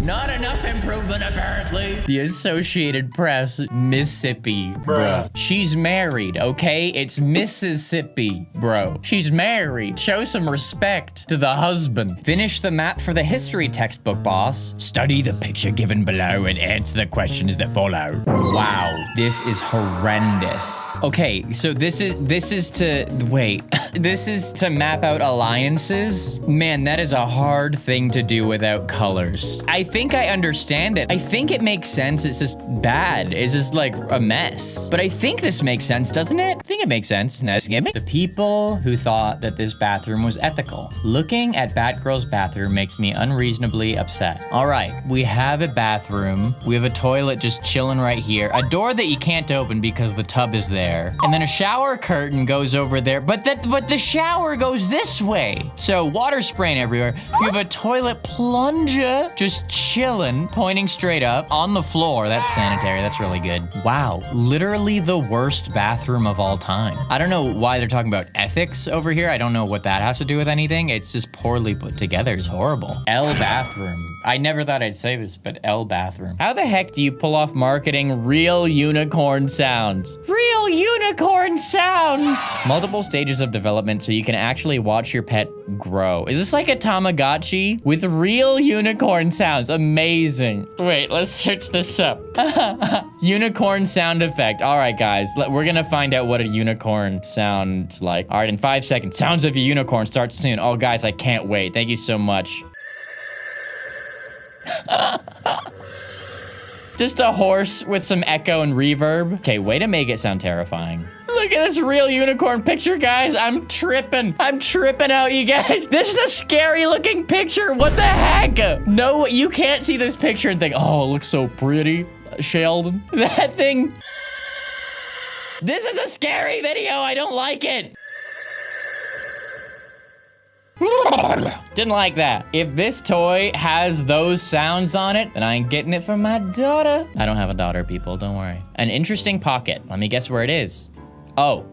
Not enough improvement, apparently. The Associated Press, Mississippi, bruh. She's married, okay? It's Mississippi, bro. She's married. Show some respect to the husband. Finish the map for the history textbook, boss. Study the picture given below and answer the questions that follow. Wow, this is horrendous. Okay, so this is to, wait. This is to map out alliances? Man, that is a hard thing to do without colors. I think I understand it. I think it makes sense. It's just bad. It's just like a mess. But I think this makes sense, doesn't it? I think it makes sense. The people who thought that this bathroom was ethical. Looking at Batgirl's bathroom makes me unreasonably upset. All right, we have a bathroom. We have a toilet just chilling right here. A door that you can't open because the tub is there. And then a shower curtain goes over there, but the shower goes this way. So water spraying everywhere. You have a toilet plunger just chilling, pointing straight up on the floor. That's sanitary. That's really good. Wow, literally the worst bathroom of all time. I don't know why they're talking about ethics over here. I don't know what that has to do with anything. It's just poorly put together. It's horrible. L bathroom. I never thought I'd say this, but L bathroom. How the heck do you pull off marketing real unicorn sounds? Real unicorn sounds! Multiple stages of development so you can actually watch your pet grow. Is this like a Tamagotchi with real unicorn sounds? Amazing. Wait, let's search this up. Unicorn sound effect. All right, guys, we're gonna find out what a unicorn sounds like. All right, in 5 seconds. Sounds of a unicorn starts soon. Oh, guys, I can't wait. Thank you so much. Just a horse with some echo and reverb. Okay, way to make it sound terrifying. Look at this real unicorn picture, guys. I'm tripping. I'm tripping out, you guys. This is a scary looking picture. What the heck? No, you can't see this picture and think, oh, it looks so pretty, Sheldon. That thing. This is a scary video. I don't like it. Didn't like that. If this toy has those sounds on it, then I ain't getting it from my daughter. I don't have a daughter, people. Don't worry. An interesting pocket. Let me guess where it is. Oh,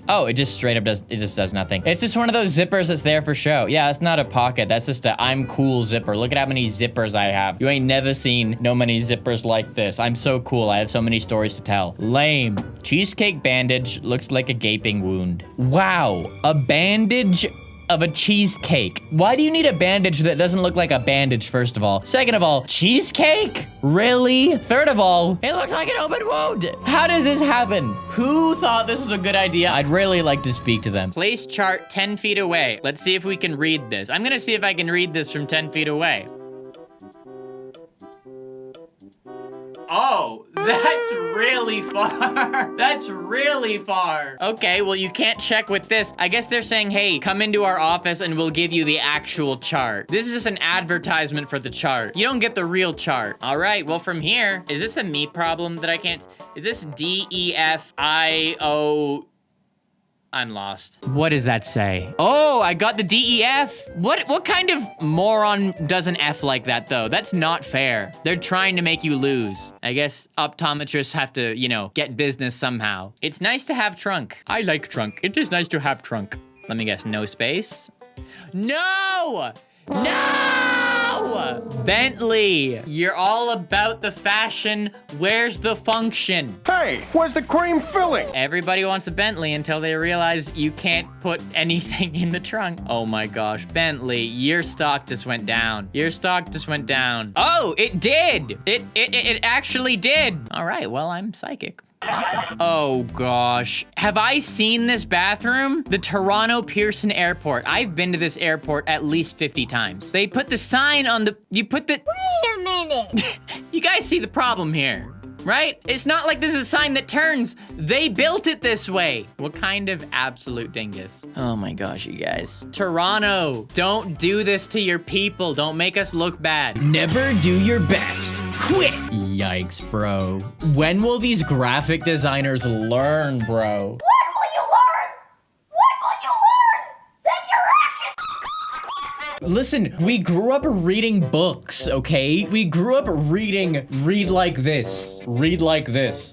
it just straight up does nothing. It's just one of those zippers that's there for show. Yeah, it's not a pocket. That's just a I'm cool zipper. Look at how many zippers I have. You ain't never seen no many zippers like this. I'm so cool. I have so many stories to tell. Lame. Cheesecake bandage looks like a gaping wound. Wow, a bandage of a cheesecake. Why do you need a bandage that doesn't look like a bandage, first of all? Second of all, cheesecake? Really? Third of all, it looks like an open wound. How does this happen? Who thought this was a good idea? I'd really like to speak to them. Place chart 10 feet away. Let's see if we can read this. I'm gonna see if I can read this from 10 feet away. Oh, that's really far. That's really far. Okay, well, you can't check with this. I guess they're saying, hey, come into our office and we'll give you the actual chart. This is just an advertisement for the chart. You don't get the real chart. All right, well, from here, is this a me problem that I can't? Is this D-E-F-I-O? I'm lost. What does that say? Oh, I got the DEF. What kind of moron does an F like that, though? That's not fair. They're trying to make you lose. I guess optometrists have to, you know, get business somehow. It's nice to have trunk. I like trunk. It is nice to have trunk. Let me guess, no space? No! No! Bentley, you're all about the fashion. Where's the function? Hey, where's the cream filling? Everybody wants a Bentley until they realize you can't put anything in the trunk. Oh my gosh, Bentley, your stock just went down. Your stock just went down. Oh, it did. It actually did. All right, well, I'm psychic. Awesome. Oh gosh. Have I seen this bathroom? The Toronto Pearson Airport. I've been to this airport at least 50 times. They put the sign on the, Wait a minute. You guys see the problem here, right? It's not like this is a sign that turns. They built it this way. What kind of absolute dingus? Oh my gosh, you guys. Toronto, don't do this to your people. Don't make us look bad. Never do your best. Quit. Yikes, bro. When will these graphic designers learn, bro? Listen, we grew up reading books, okay? We grew up reading read like this.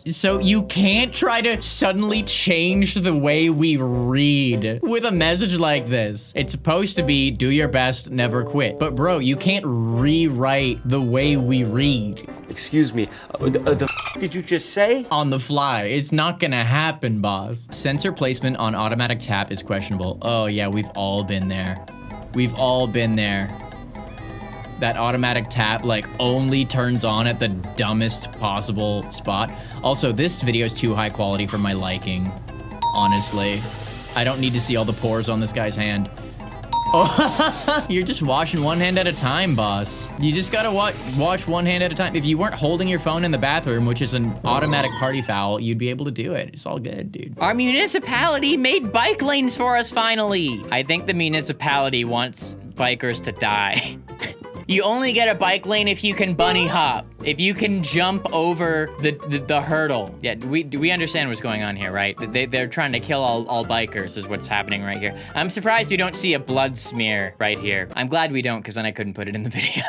So you can't try to suddenly change the way we read with a message like this. It's supposed to be do your best, never quit. But bro, you can't rewrite the way we read. Excuse me, the did you just say? On the fly. It's not gonna happen, boss. Sensor placement on automatic tap is questionable. Oh yeah, we've all been there. We've all been there. That automatic tap like only turns on at the dumbest possible spot. Also, this video is too high quality for my liking, honestly. I don't need to see all the pores on this guy's hand. Oh, you're just washing one hand at a time, boss. You just gotta wash one hand at a time. If you weren't holding your phone in the bathroom, which is an automatic party foul, you'd be able to do it. It's all good, dude. Our municipality made bike lanes for us finally. I think the municipality wants bikers to die. You only get a bike lane if you can bunny hop, if you can jump over the hurdle. Yeah, we understand what's going on here, right? They're trying to kill all bikers is what's happening right here. I'm surprised you don't see a blood smear right here. I'm glad we don't, because then I couldn't put it in the video.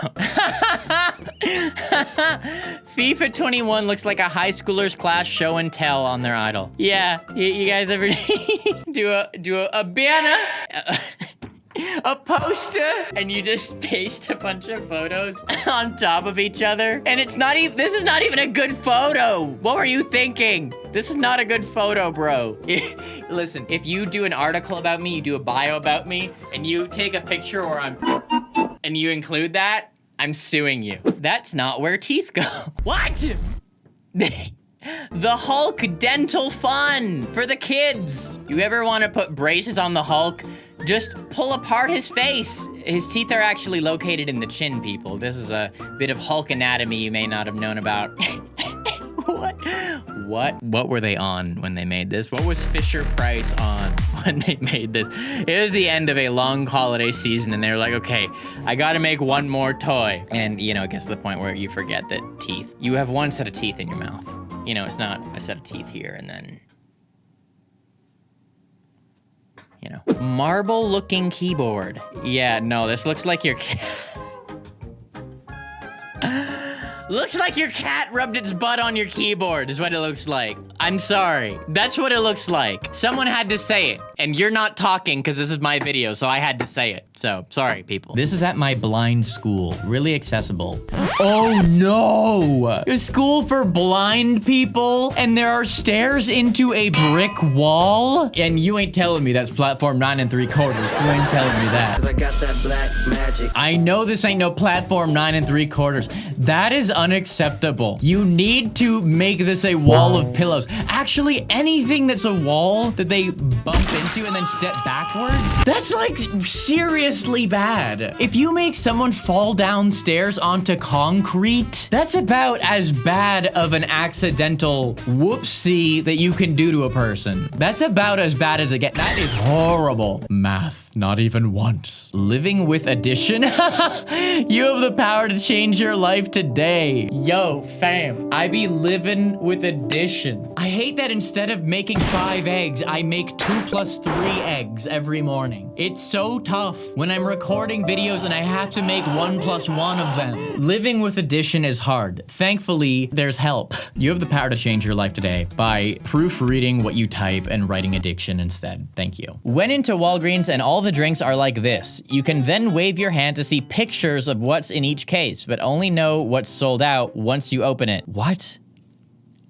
FIFA 21 looks like a high schooler's class show and tell on their idol. Yeah, you guys ever do a banner? A poster, and you just paste a bunch of photos on top of each other, and it's not even, this is not even a good photo. What were you thinking? This is not a good photo, bro. Listen, if you do an article about me, you do a bio about me, and you take a picture where I'm, and you include that, I'm suing you. That's not where teeth go. What? The Hulk dental fun for the kids. You ever want to put braces on the Hulk? Just pull apart his face. His teeth are actually located in the chin, people. This is a bit of Hulk anatomy you may not have known about. What were they on when they made this? What was Fisher-Price on when they made this? It was the end of a long holiday season, and they were like, okay, I gotta make one more toy. And, you know, it gets to the point where you forget that teeth, you have one set of teeth in your mouth. You know, it's not a set of teeth here and then, you know. Marble-looking keyboard. Yeah, no, this looks like your looks like your cat rubbed its butt on your keyboard is what it looks like. I'm sorry. That's what it looks like. Someone had to say it, and you're not talking because this is my video, so I had to say it. So, sorry, people. This is at my blind school. Really accessible. Oh, no! A school for blind people, and there are stairs into a brick wall? And you ain't telling me that's platform 9 3/4. You ain't telling me that. 'Cause I got that black magic. I know this ain't no platform 9 3/4. That is unacceptable. You need to make this a wall of pillows. Actually, anything that's a wall that they bump into and then step backwards, that's like seriously bad. If you make someone fall downstairs onto concrete, that's about as bad of an accidental whoopsie that you can do to a person. That's about as bad as it gets. That is horrible. Math. Not even once. Living with addition? You have the power to change your life today. Yo, fam, I be living with addition. I hate that instead of making 5 eggs, I make 2 + 3 eggs every morning. It's so tough when I'm recording videos and I have to make 1 + 1 of them. Living with addition is hard. Thankfully, there's help. You have the power to change your life today by proofreading what you type and writing addiction instead. Thank you. Went into Walgreens and all the drinks are like this. You can then wave your hand to see pictures of what's in each case, but only know what's sold out once you open it. What?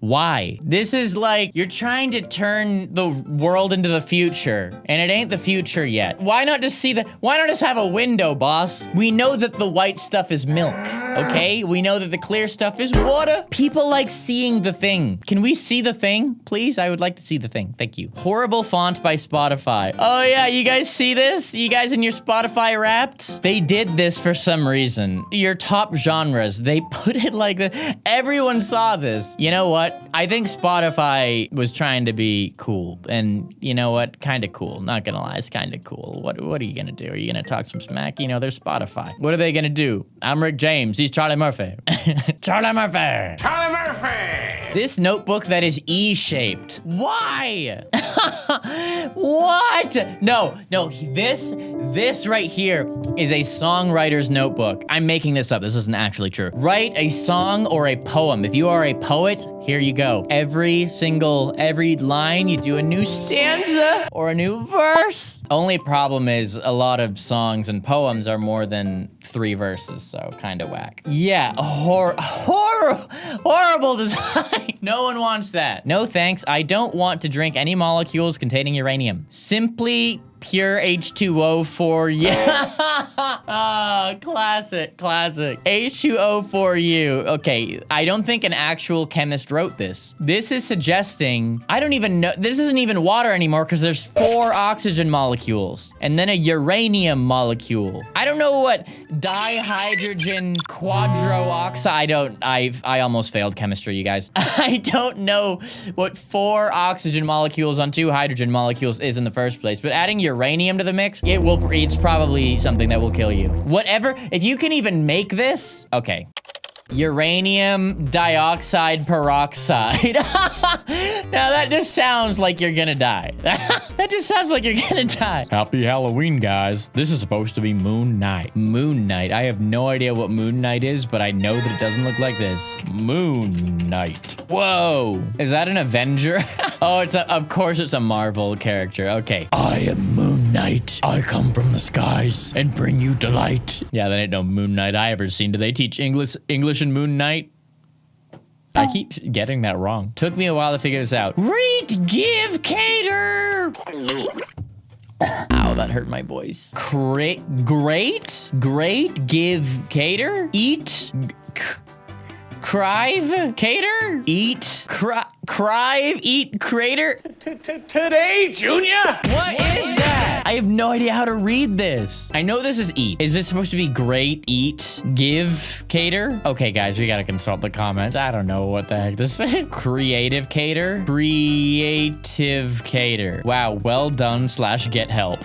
Why? This is like, you're trying to turn the world into the future, and it ain't the future yet. Why not just why not just have a window, boss? We know that the white stuff is milk, okay? We know that the clear stuff is water. People like seeing the thing. Can we see the thing, please? I would like to see the thing, thank you. Horrible font by Spotify. Oh yeah, you guys see this? You guys in your Spotify Wrapped? They did this for some reason. Your top genres, they put it like that. Everyone saw this. You know what? I think Spotify was trying to be cool, and you know what? Kind of cool. Not gonna lie, it's kind of cool. What are you gonna do? Are you gonna talk some smack? You know, they're Spotify. What are they gonna do? I'm Rick James. He's Charlie Murphy. Charlie Murphy. Charlie Murphy! This notebook that is E-shaped. Why? What? No, this right here is a songwriter's notebook. I'm making this up. This isn't actually true. Write a song or a poem. If you are a poet, here you go. Every line, you do a new stanza or a new verse. Only problem is a lot of songs and poems are more than 3 verses, so kind of whack. Yeah, horrible design. No one wants that. No thanks. I don't want to drink any molecules containing uranium. Simply pure H2O for you. Classic. H2O for you. Okay, I don't think an actual chemist wrote this. This is suggesting, I don't even know, this isn't even water anymore because there's 4 oxygen molecules and then a uranium molecule. I don't know what dihydrogen quadroxide, I almost failed chemistry, you guys. I don't know what 4 oxygen molecules on 2 hydrogen molecules is in the first place, but adding uranium to the mix, it's probably something that will kill you. Whatever, if you can even make this, okay. Uranium dioxide peroxide. Now that just sounds like you're gonna die. That just sounds like you're gonna die. Happy Halloween, guys. This is supposed to be Moon Knight. Moon Knight. I have no idea what Moon Knight is, but I know that it doesn't look like this. Moon Knight. Whoa. Is that an Avenger? Oh, of course it's a Marvel character. Okay. I am Moon Knight. I come from the skies and bring you delight. Yeah, that ain't no Moon Knight I ever seen. Do they teach English in Moon Knight? I keep getting that wrong. Took me a while to figure this out. Read, give, cater. Ow, that hurt my voice. Great, give, cater, eat, crive, cater, eat, crive, eat, crater. Today, Junior? What is that? I have no idea how to read this. I know this is eat. Is this supposed to be great, eat, give, cater? Okay, guys, we gotta consult the comments. I don't know what the heck this is. Creative cater? Creative cater. Wow, well done / get help.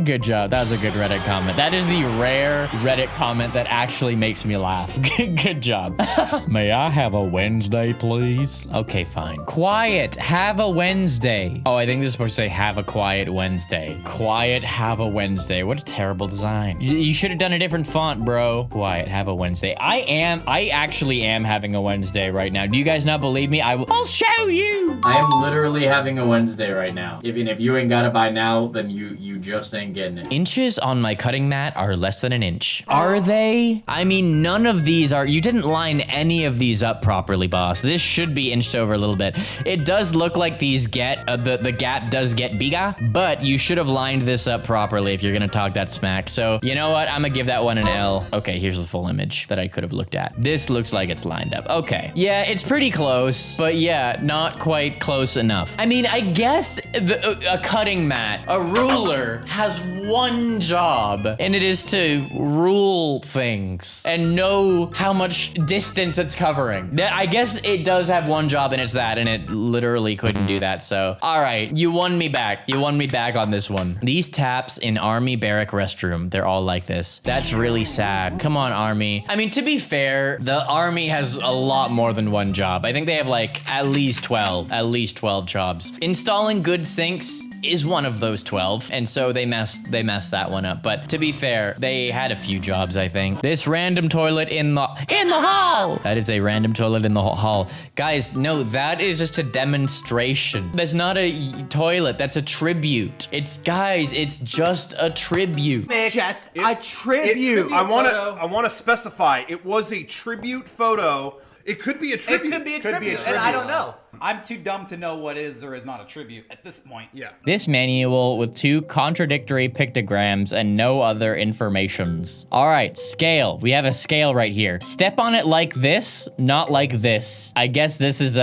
Good job. That was a good Reddit comment. That is the rare Reddit comment that actually makes me laugh. Good job. May I have a Wednesday, please? Okay, fine. Quiet. Have a Wednesday. Oh, I think this is supposed to say have a quiet Wednesday. Quiet. Have a Wednesday. What a terrible design. You should have done a different font, bro. Quiet. Have a Wednesday. I actually am having a Wednesday right now. Do you guys not believe me? I'll show you. I am literally having a Wednesday right now. Even if you ain't got it by now, then you just ain't getting it. Inches on my cutting mat are less than an inch. Are they? I mean, none of these are. You didn't line any of these up properly, boss. This should be inched over a little bit. It does look like these get, the gap does get bigger, but you should have lined this up properly if you're gonna talk that smack. So, you know what? I'm gonna give that one an L. Okay, here's the full image that I could have looked at. This looks like it's lined up. Okay. Yeah, it's pretty close, but yeah, not quite close enough. I mean, I guess a cutting mat, a ruler, has has one job, and it is to rule things and know how much distance it's covering. I guess it does have one job, and it's that, and it literally couldn't do that. So, all right, you won me back. You won me back on this one. These taps in Army barrack restroom, they're all like this. That's really sad. Come on, Army. I mean, to be fair, the Army has a lot more than one job. I think they have like at least 12 jobs. Installing good sinks is one of those 12, and so they messed that one up. But to be fair, they had a few jobs, I think. This random toilet in the hall. That is a random toilet in the hall. Guys, no, that is just a demonstration. That's not a toilet, that's a tribute. It's just a tribute. Just a tribute. I want to specify. It was a tribute photo. It could be a tribute. It could be a tribute, and I don't know. I'm too dumb to know what is or is not a tribute at this point. Yeah. This manual with 2 contradictory pictograms and no other informations. All right, scale. We have a scale right here. Step on it like this, not like this. I guess this is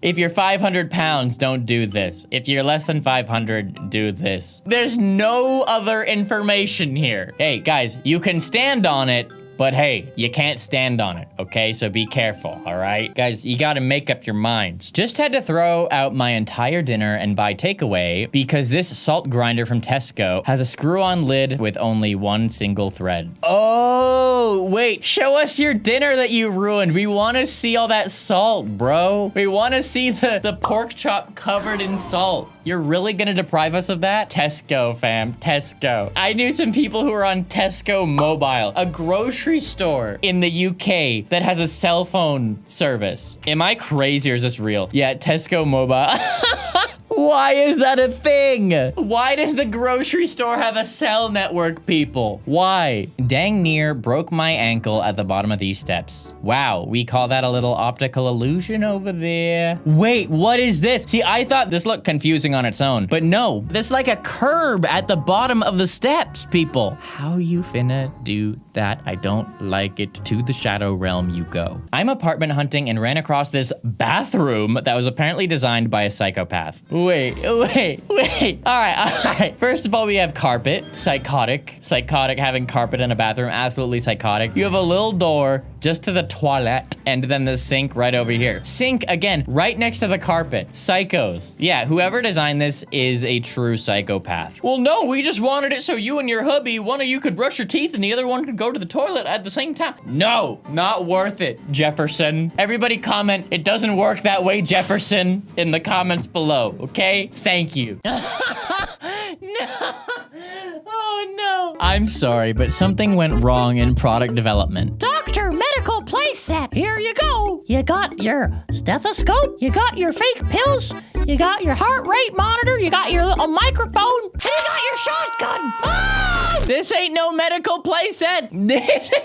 if you're 500 pounds, don't do this. If you're less than 500, do this. There's no other information here. Hey, guys, you can stand on it, but hey, you can't stand on it, okay? So be careful, all right? Guys, you gotta make up your minds. Just had to throw out my entire dinner and buy takeaway because this salt grinder from Tesco has a screw-on lid with only one single thread. Oh, wait, show us your dinner that you ruined. We wanna see all that salt, bro. We wanna see the pork chop covered in salt. You're really gonna deprive us of that? Tesco, fam, Tesco. I knew some people who were on Tesco Mobile, a grocery store in the UK that has a cell phone service. Am I crazy or is this real? Yeah, Tesco Mobile. Why is that a thing? Why does the grocery store have a cell network, people? Why? Dang near broke my ankle at the bottom of these steps. Wow, we call that a little optical illusion over there. Wait, what is this? See, I thought this looked confusing on its own, but no, this is like a curb at the bottom of the steps, people. How you finna do that? I don't like it. To the shadow realm you go. I'm apartment hunting and ran across this bathroom that was apparently designed by a psychopath. Wait. All right. First of all, we have carpet. Psychotic having carpet in a bathroom. Absolutely psychotic. You have a little door just to the toilet and then the sink right over here. Sink, again, right next to the carpet. Psychos. Yeah, whoever designed this is a true psychopath. Well, no, we just wanted it so you and your hubby, one of you could brush your teeth and the other one could go to the toilet at the same time. No, not worth it, Jefferson. Everybody comment, it doesn't work that way, Jefferson, in the comments below, okay? Thank you. No. Oh, no. I'm sorry, but something went wrong in product development. Doctor, medical playset. Here you go. You got your stethoscope. You got your fake pills. You got your heart rate monitor. You got your little microphone. And you got your shotgun. Oh! This ain't no medical playset.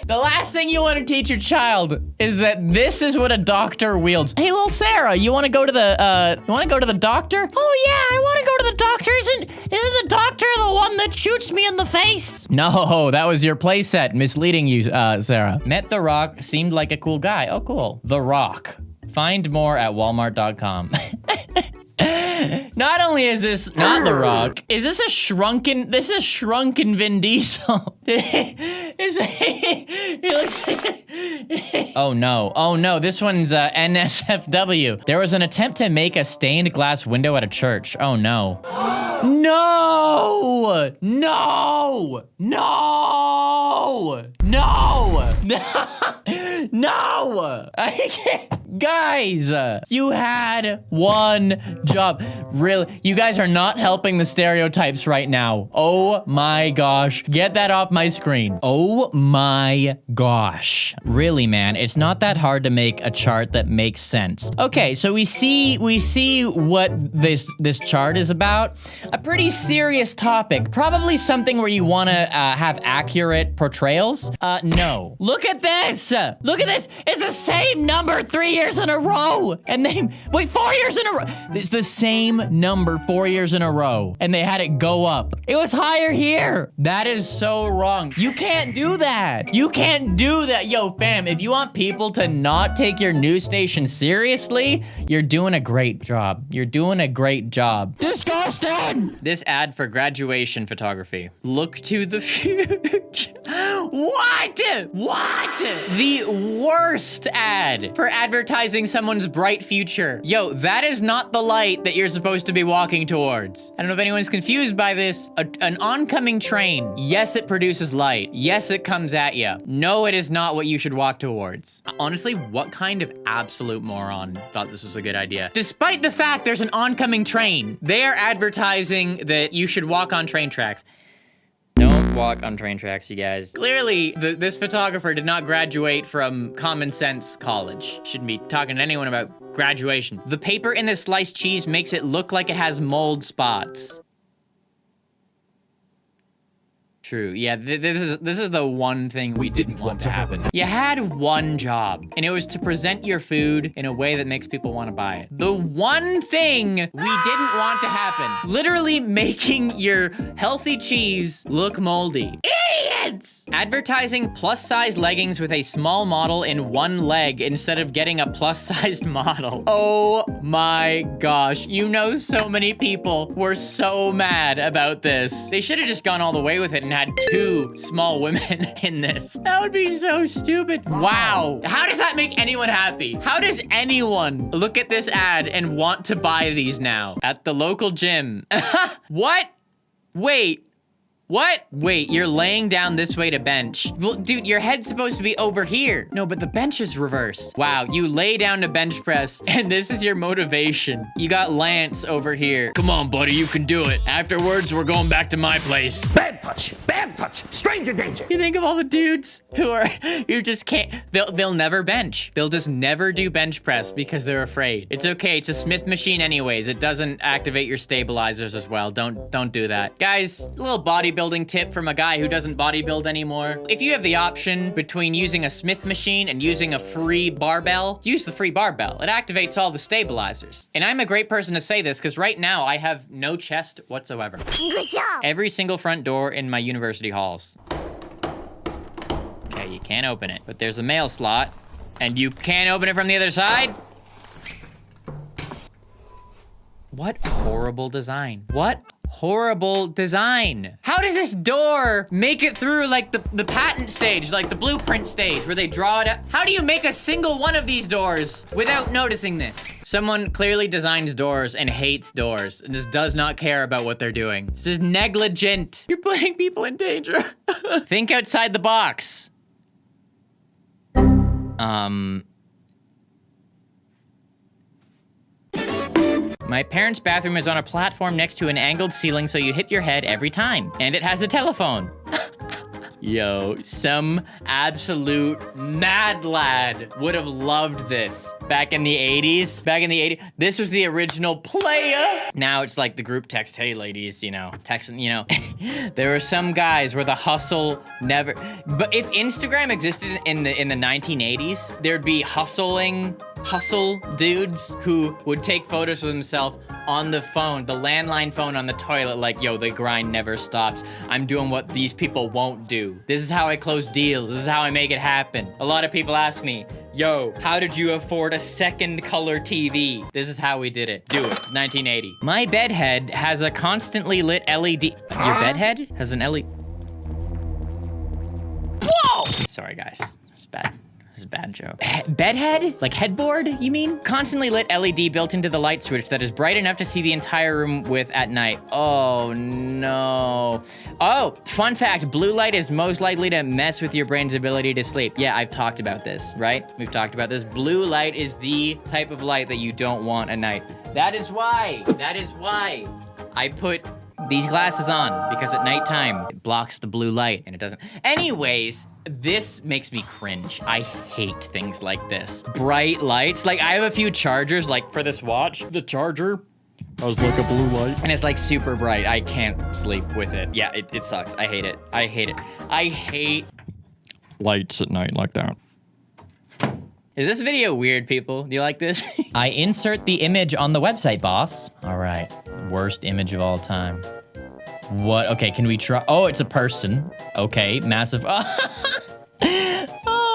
The last thing you want to teach your child is that this is what a doctor wields. Hey, little Sarah, you want to go to the doctor? Oh yeah, I want to go to the doctor. Isn't the doctor the one that shoots me in the face? No, that was your playset misleading you, Sarah. Met The Rock, seemed like a cool guy. Oh, cool. The Rock. Find more at walmart.com. Not only is this not The Rock, is this a shrunken Vin Diesel. Oh no, this one's NSFW. There was an attempt to make a stained glass window at a church. Oh no. No! No! No! No! No! I can't. Guys, you had one job. Really, you guys are not helping the stereotypes right now. Oh my gosh. Get that off my screen. Oh my gosh. Really, man, it's not that hard to make a chart that makes sense. Okay, so we see what this chart is about. A pretty serious topic. Probably something where you want to have accurate portrayals. No. Look at this. Look at this. It's the same number 3 years in a row. And wait, 4 years in a row. It's the same number 4 years in a row. And they had it go up. It was higher here. That is so wrong. You can't do that. You can't do that. Yo, fam, if you want people to not take your news station seriously, you're doing a great job. You're doing a great job. This guy Austin! This ad for graduation photography. Look to the future. What? What? The worst ad for advertising someone's bright future. Yo, that is not the light that you're supposed to be walking towards. I don't know if anyone's confused by this. An oncoming train. Yes, it produces light. Yes, it comes at you. No, it is not what you should walk towards. Honestly, what kind of absolute moron thought this was a good idea? Despite the fact there's an oncoming train, they are advertising that you should walk on train tracks. Don't walk on train tracks, you guys. Clearly, this photographer did not graduate from Common Sense College. Shouldn't be talking to anyone about graduation. The paper in this sliced cheese makes it look like it has mold spots. True. Yeah, this is the one thing we didn't want to happen. You had one job, and it was to present your food in a way that makes people want to buy it. The one thing we didn't want to happen. Literally making your healthy cheese look moldy. Idiots! Advertising plus-size leggings with a small model in one leg instead of getting a plus-sized model. Oh my gosh. You know so many people were so mad about this. They should have just gone all the way with it and had 2 small women in this. That would be so stupid. Wow. How does that make anyone happy? How does anyone look at this ad and want to buy these now? At the local gym. What? Wait. What? Wait, you're laying down this way to bench. Well, dude, your head's supposed to be over here. No, but the bench is reversed. Wow, you lay down to bench press, and this is your motivation. You got Lance over here. Come on, buddy, you can do it. Afterwards, we're going back to my place. Bad touch, stranger danger. You think of all the dudes who just can't, they'll never bench. They'll just never do bench press because they're afraid. It's okay, it's a Smith machine anyways. It doesn't activate your stabilizers as well. Don't do that. Guys, a little bodybuilding tip from a guy who doesn't bodybuild anymore. If you have the option between using a Smith machine and using a free barbell, use the free barbell. It activates all the stabilizers. And I'm a great person to say this because right now I have no chest whatsoever. Good job. Every single front door in my university halls. Okay, you can't open it, but there's a mail slot and you can't open it from the other side. What horrible design. What horrible design. How does this door make it through like the patent stage, like the blueprint stage where they draw it up? How do you make a single one of these doors without noticing this? Someone clearly designs doors and hates doors and just does not care about what they're doing. This is negligent. You're putting people in danger. Think outside the box. My parents' bathroom is on a platform next to an angled ceiling, so you hit your head every time. And it has a telephone. Yo, some absolute mad lad would have loved this back in the 80s. Back in the 80s, this was the original playa. Now it's like the group text, hey ladies, you know, texting, you know. There were some guys where the hustle never, but if Instagram existed in the 1980s, there'd be hustle dudes who would take photos of themselves on the phone, the landline phone on the toilet, like, yo, the grind never stops. I'm doing what these people won't do. This is how I close deals. This is how I make it happen. A lot of people ask me, yo, how did you afford a second color TV? This is how we did it. Do it. 1980. My bedhead has a constantly lit LED. Your bedhead has an LED. Whoa! Sorry, guys. It's bad. It's a bad joke. Bedhead? Like headboard, you mean? Constantly lit LED built into the light switch that is bright enough to see the entire room with at night. Oh, no. Oh, fun fact, blue light is most likely to mess with your brain's ability to sleep. Yeah, I've talked about this, right? We've talked about this. Blue light is the type of light that you don't want at night. That is why I put these glasses on, because at nighttime, it blocks the blue light and it doesn't. Anyways, this makes me cringe. I hate things like this. Bright lights. Like, I have a few chargers, like for this watch, the charger has like a blue light. And it's like super bright. I can't sleep with it. Yeah, it sucks. I hate it. I hate it. I hate lights at night like that. Is this video weird, people? Do you like this? I insert the image on the website, boss. All right, worst image of all time. What? Okay, can we try? Oh, it's a person. Okay, massive. Oh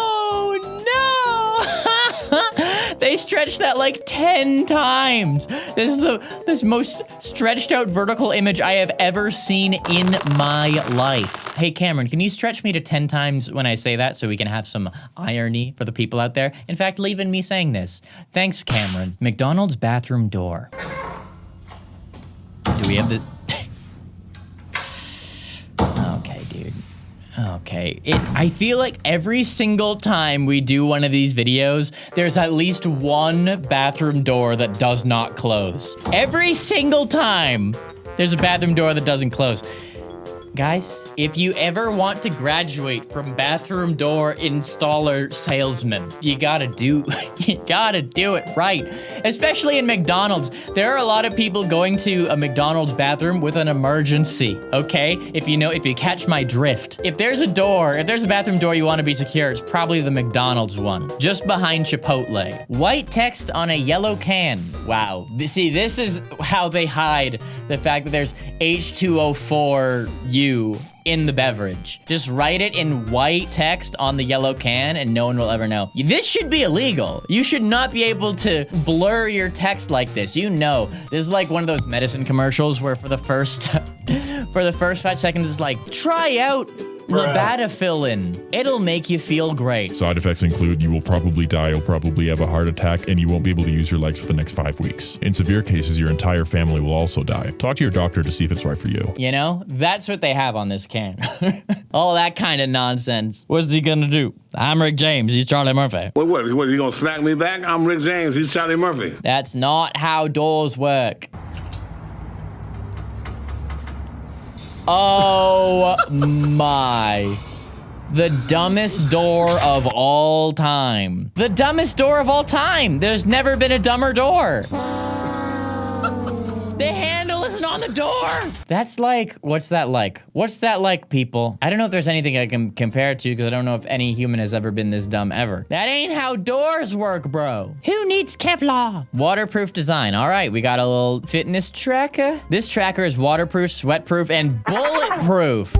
no! They They stretched that like 10 times. This is this most stretched out vertical image I have ever seen in my life. Hey, Cameron, can you stretch me to 10 times when I say that so we can have some irony for the people out there? In fact, leave in me saying this. Thanks, Cameron. McDonald's bathroom door. Do we have the... Okay, dude. Okay. I feel like every single time we do one of these videos, there's at least one bathroom door that does not close. Every single time, there's a bathroom door that doesn't close. Guys, if you ever want to graduate from bathroom door installer salesman, you gotta do it right. Especially in McDonald's. There are a lot of people going to a McDonald's bathroom with an emergency, okay? If you catch my drift. If there's a bathroom door you want to be secure, it's probably the McDonald's one. Just behind Chipotle. White text on a yellow can. Wow. See, this is how they hide the fact that there's H2O4U in the beverage. Just write it in white text on the yellow can and no one will ever know. This should be illegal. You should not be able to blur your text like this. You know, this is like one of those medicine commercials where for the first 5 seconds it's like, try out Labatafillin. It'll make you feel great. Side effects include you will probably die, you'll probably have a heart attack, and you won't be able to use your legs for the next 5 weeks. In severe cases, your entire family will also die. Talk to your doctor to see if it's right for you. You know, that's what they have on this can. All that kind of nonsense. What's he gonna do? I'm Rick James, he's Charlie Murphy. What, you gonna smack me back? I'm Rick James, he's Charlie Murphy. That's not how doors work. Oh my. The dumbest door of all time. The dumbest door of all time. There's never been a dumber door. The handle isn't on the door. That's like, what's that like? What's that like, people? I don't know if there's anything I can compare it to because I don't know if any human has ever been this dumb ever. That ain't how doors work, bro. Who needs Kevlar? Waterproof design. All right, we got a little fitness tracker. This tracker is waterproof, sweatproof, and bulletproof.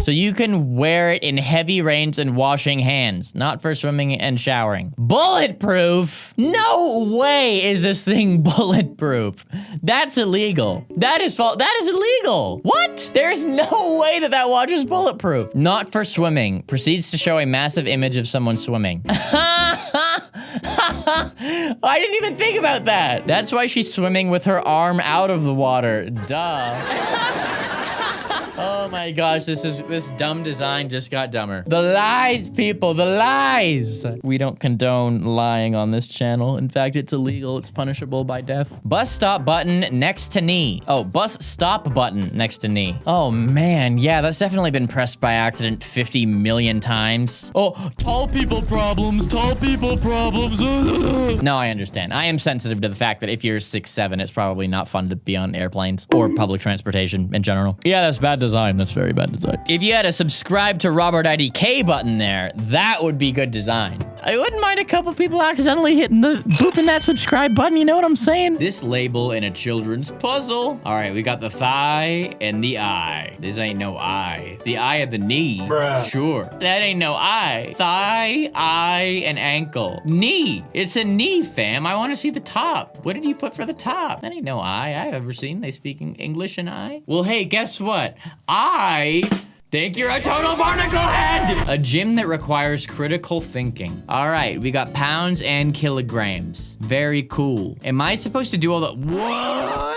So you can wear it in heavy rains and washing hands, not for swimming and showering. Bulletproof? No way is this thing bulletproof. That's illegal. That is illegal. What? There's no way that watch is bulletproof. Not for swimming. Proceeds to show a massive image of someone swimming. I didn't even think about that. That's why she's swimming with her arm out of the water. Duh. Oh my gosh, this dumb design just got dumber. The lies, people, the lies. We don't condone lying on this channel. In fact, it's illegal. It's punishable by death. Bus stop button next to knee. Oh, bus stop button next to knee. Oh man, yeah, that's definitely been pressed by accident 50 million times. Oh, tall people problems, tall people problems. No, I understand. I am sensitive to the fact that if you're 6'7", it's probably not fun to be on airplanes or public transportation in general. Yeah, that's bad design. That's very bad design. If you had a subscribe to RobertIDK button there, that would be good design. I wouldn't mind a couple people accidentally booping that subscribe button, you know what I'm saying? This label in a children's puzzle. All right, we got the thigh and the eye. This ain't no eye. The eye of the knee. Bruh. Sure. That ain't no eye. Thigh, eye, and ankle. Knee. It's a knee, fam. I want to see the top. What did you put for the top? That ain't no eye I've ever seen. They speak English in eye. Well, hey, guess what? I think you're a total barnacle head! A gym that requires critical thinking. All right, we got pounds and kilograms. Very cool. Am I supposed to do all the... What?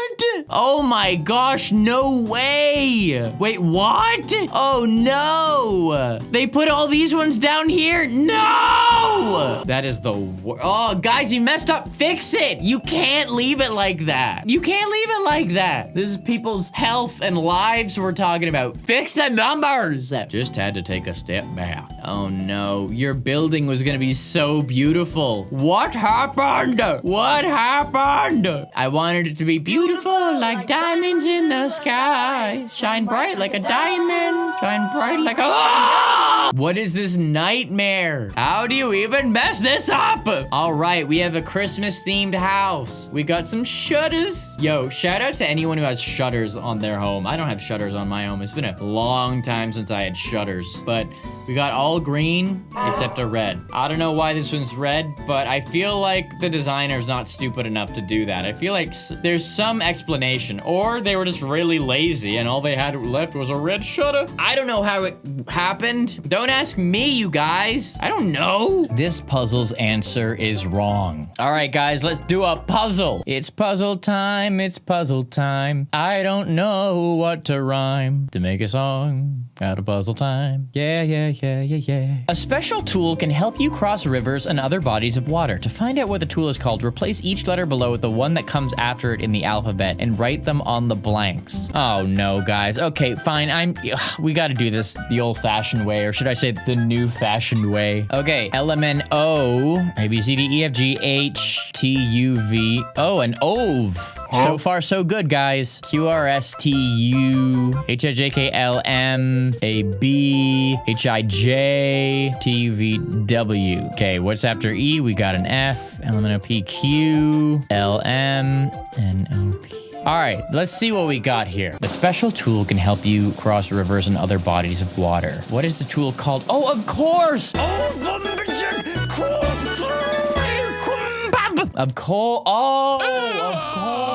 Oh my gosh, no way! Wait, what? Oh no! They put all these ones down here? No! That is the worst. Oh, guys, you messed up. Fix it! You can't leave it like that. You can't leave it like that. This is people's health and lives we're talking about. Fix the numbers! Just had to take a step back. Oh no, your building was gonna be so beautiful. What happened? What happened? I wanted it to be beautiful like diamonds in the sky. Shine bright like a diamond. Shine bright like a... Ah! What is this nightmare? How do you even mess this up? All right, we have a Christmas-themed house. We got some shutters. Yo, shout out to anyone who has shutters on their home. I don't have shutters on my home. It's been a long time since I had shutters, but we got all green except a red. I don't know why this one's red, but I feel like the designer's not stupid enough to do that. I feel like there's some explanation, or they were just really lazy and all they had left was a red shutter. I don't know how it happened. Don't ask me, you guys. I don't know. This puzzle's answer is wrong. All right, guys, let's do a puzzle. It's puzzle time. It's puzzle time. I don't know what to rhyme to make a song out of puzzle time. Yeah. A special tool can help you cross rivers and other bodies of water. To find out what the tool is called, replace each letter below with the one that comes after it in the alphabet and write them on the blanks. Oh no, guys. Okay, fine. We gotta do this the old-fashioned way, or should I say the new-fashioned way? Okay, LMNO, ABCDEFGH TUV. Oh, an OVE. So far, so good, guys. QRSTU HIJKLM AB HIJ TUVW. Okay, what's after E? We got an F, LMNOPQ, LM, and OP. All right, let's see what we got here. The special tool can help you cross rivers and other bodies of water. What is the tool called? Oh, of course!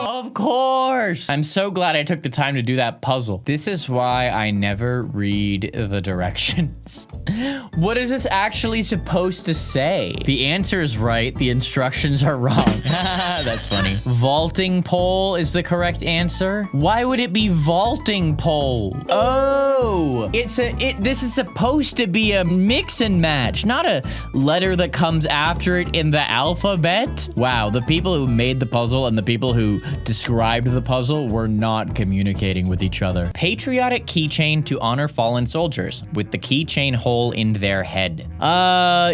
Of course. I'm so glad I took the time to do that puzzle. This is why I never read the directions. What is this actually supposed to say? The answer is right. The instructions are wrong. That's funny. Vaulting pole is the correct answer. Why would it be vaulting pole? Oh, this is supposed to be a mix and match, not a letter that comes after it in the alphabet. Wow, the people who made the puzzle and the people who described the puzzle were not communicating with each other. Patriotic keychain to honor fallen soldiers with the keychain hole in their head.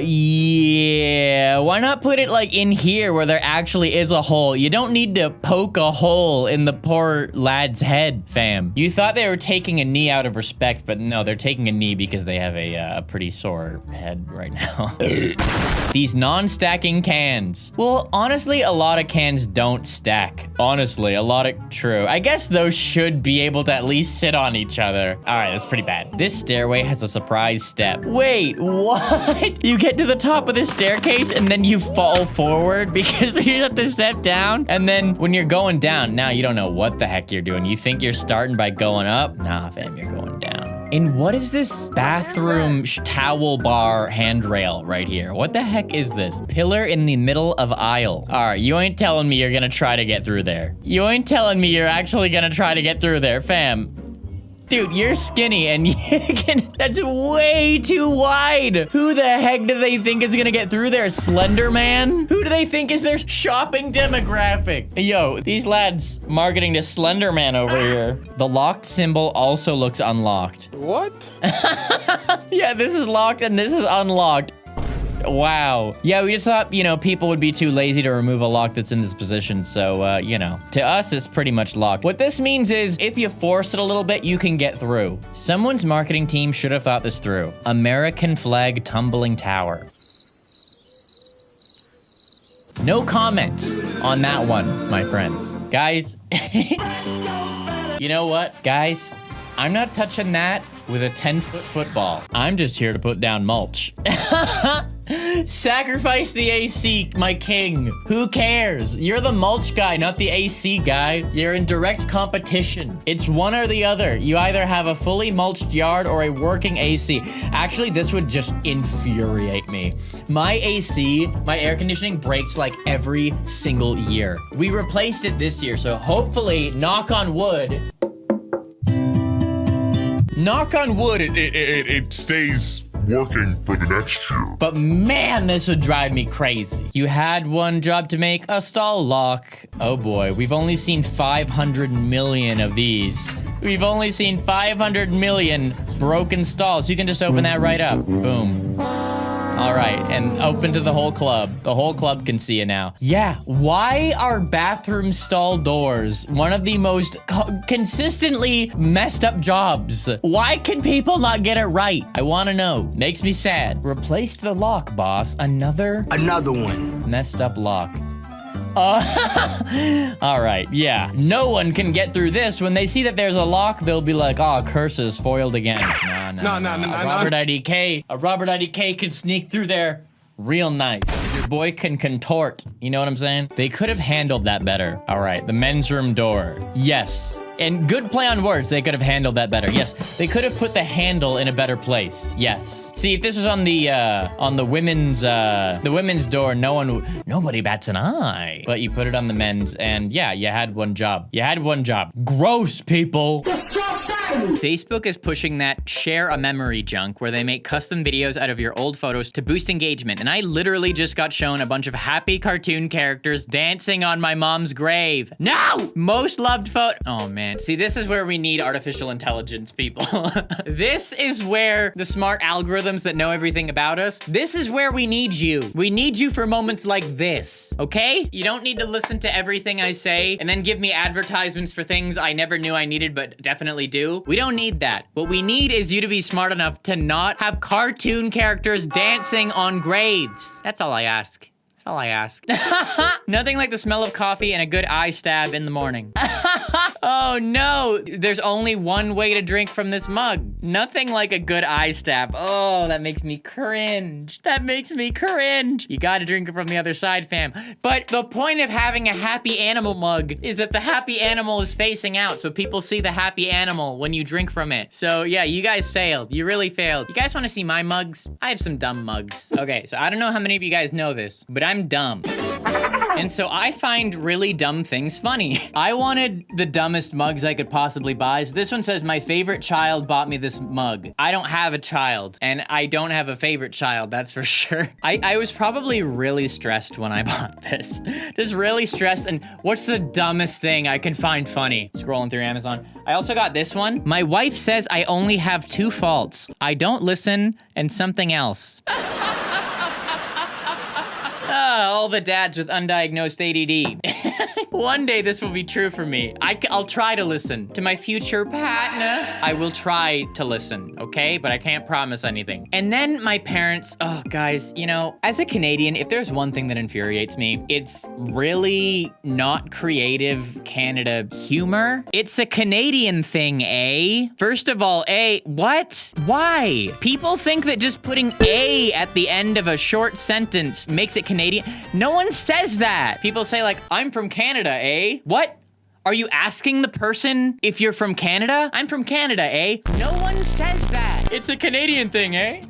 Yeah. Why not put it like in here where there actually is a hole? You don't need to poke a hole in the poor lad's head, fam. You thought they were taking a knee out of respect, but no, they're taking a knee because they have a pretty sore head right now. These non-stacking cans. Well, honestly, a lot of cans don't stack. Honestly, a lot of... True. I guess those should be able to at least sit on each other. All right, that's pretty bad. This stairway has a surprise step. Wait, what? You get to the top of this staircase and then you fall forward because you have to step down? And then when you're going down, now you don't know what the heck you're doing. You think you're starting by going up? Nah, fam, you're going down. And what is this bathroom towel bar handrail right here? What the heck is this? Pillar in the middle of aisle. All right, you ain't telling me you're gonna try to get through there. You ain't telling me you're actually gonna try to get through there, fam. Dude, you're skinny and that's way too wide. Who the heck do they think is gonna get through there? Slender Man? Who do they think is their shopping demographic? Yo, these lads marketing to Slender Man over here. The locked symbol also looks unlocked. What? Yeah, this is locked and this is unlocked. Wow. Yeah, we just thought, people would be too lazy to remove a lock that's in this position. So, to us, it's pretty much locked. What this means is if you force it a little bit, you can get through. Someone's marketing team should have thought this through. American flag tumbling tower. No comments on that one, my friends. Guys, you know what, guys? I'm not touching that with a 10-foot football. I'm just here to put down mulch. Sacrifice the AC, my king. Who cares? You're the mulch guy, not the AC guy. You're in direct competition. It's one or the other. You either have a fully mulched yard or a working AC. Actually, this would just infuriate me. My AC, my air conditioning breaks like every single year. We replaced it this year, so hopefully, knock on wood, it stays working for the next year. But man, this would drive me crazy. You had one job to make a stall lock. Oh boy, we've only seen 500 million of these. We've only seen 500 million broken stalls. You can just open that right up. Boom. All right, and open to the whole club. The whole club can see you now. Yeah, why are bathroom stall doors one of the most consistently messed up jobs? Why can people not get it right? I want to know. Makes me sad. Replaced the lock, boss. Another one. Messed up lock. All right, yeah. No one can get through this. When they see that there's a lock, they'll be like, oh, curses foiled again. No. A RobertIDK can sneak through there real nice. Your boy can contort. You know what I'm saying? They could have handled that better. All right, the men's room door. Yes. And good play on words, they could have handled that better. Yes, they could have put the handle in a better place. Yes. See, if this was on the women's door, nobody bats an eye. But you put it on the men's, and yeah, you had one job. Gross, people. Facebook is pushing that share a memory junk where they make custom videos out of your old photos to boost engagement. And I literally just got shown a bunch of happy cartoon characters dancing on my mom's grave. No! Most loved photo. Oh man. See, this is where we need artificial intelligence, people. This is where the smart algorithms that know everything about us, this is where we need you. We need you for moments like this, okay? You don't need to listen to everything I say and then give me advertisements for things I never knew I needed but definitely do. We don't need that. What we need is you to be smart enough to not have cartoon characters dancing on graves. That's all I ask. That's all I ask. Nothing like the smell of coffee and a good eye stab in the morning. Oh no, there's only one way to drink from this mug. Nothing like a good eye stab. Oh, that makes me cringe. You gotta drink it from the other side, fam. But the point of having a happy animal mug is that the happy animal is facing out, so people see the happy animal when you drink from it. So yeah, you guys failed. You really failed. You guys wanna see my mugs? I have some dumb mugs. Okay, so I don't know how many of you guys know this, but I'm dumb. And so I find really dumb things funny. I wanted the dumbest mugs I could possibly buy. So this one says, my favorite child bought me this mug. I don't have a child, and I don't have a favorite child, that's for sure. I was probably really stressed when I bought this. Just really stressed, and what's the dumbest thing I can find funny? Scrolling through Amazon. I also got this one. My wife says I only have 2 faults. I don't listen, and something else. All the dads with undiagnosed ADD. One day this will be true for me. I'll try to listen to my future partner. I will try to listen, okay? But I can't promise anything. And then my parents, oh guys, you know, as a Canadian, if there's one thing that infuriates me, it's really not creative Canada humor. It's a Canadian thing, eh? First of all, what? Why? People think that just putting a at the end of a short sentence makes it Canadian. No one says that. People say like, I'm from Canada, eh? What? Are you asking the person if you're from Canada? I'm from Canada, eh? No one says that. It's a Canadian thing, eh?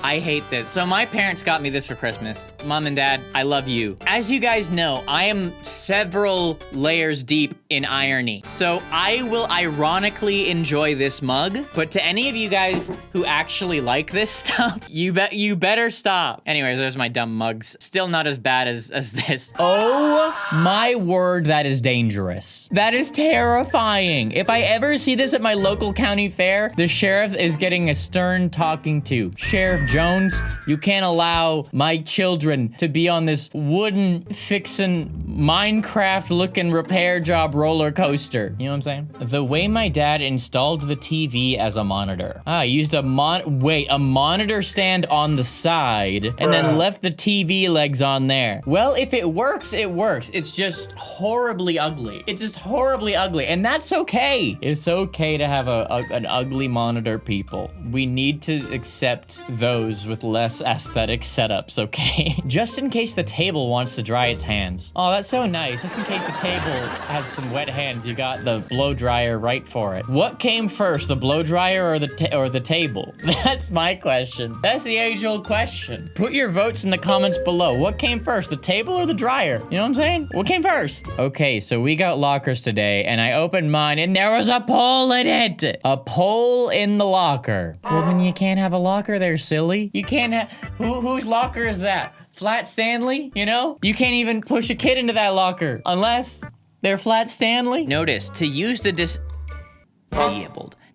I hate this. So my parents got me this for Christmas. Mom and Dad, I love you. As you guys know, I am several layers deep in irony. So I will ironically enjoy this mug, but to any of you guys who actually like this stuff, you better stop. Anyways, there's my dumb mugs. Still not as bad as this. Oh my word, that is dangerous. That is terrifying. If I ever see this at my local county fair, the sheriff is getting a stern talking to. Sheriff Jones, you can't allow my children to be on this wooden fixin' Minecraft looking repair job roller coaster. You know what I'm saying? The way my dad installed the TV as a monitor. I used a monitor stand on the side and then left the TV legs on there. Well, if it works, it works. It's just horribly ugly. It's just horribly ugly, and that's okay. It's okay to have an ugly monitor, people. We need to accept those with less aesthetic setups, okay? Just in case the table wants to dry its hands. Oh, that's so nice. Just in case the table has some wet hands, you got the blow dryer right for it. What came first, the blow dryer or the table? That's my question. That's the age-old question. Put your votes in the comments below. What came first, the table or the dryer? You know what I'm saying? What came first? Okay, so we got lockers today, and I opened mine, and there was a pole in it. A pole in the locker. Well, then you can't have a locker there, silly. You can't have, whose locker is that? Flat Stanley, you know? You can't even push a kid into that locker unless they're Flat Stanley. Notice, to use the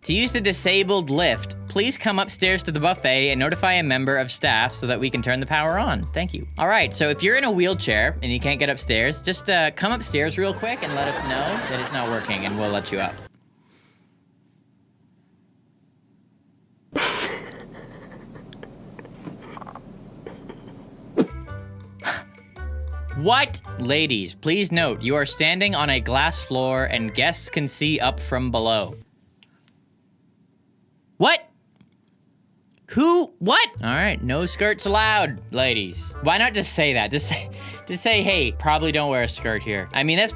To use the disabled lift, please come upstairs to the buffet and notify a member of staff so that we can turn the power on. Thank you. All right, so if you're in a wheelchair and you can't get upstairs, just come upstairs real quick and let us know that it's not working and we'll let you up. What? Ladies, please note, you are standing on a glass floor and guests can see up from below. What? Who? What? All right, no skirts allowed, ladies. Why not just say that? Just say, hey, probably don't wear a skirt here. I mean, that's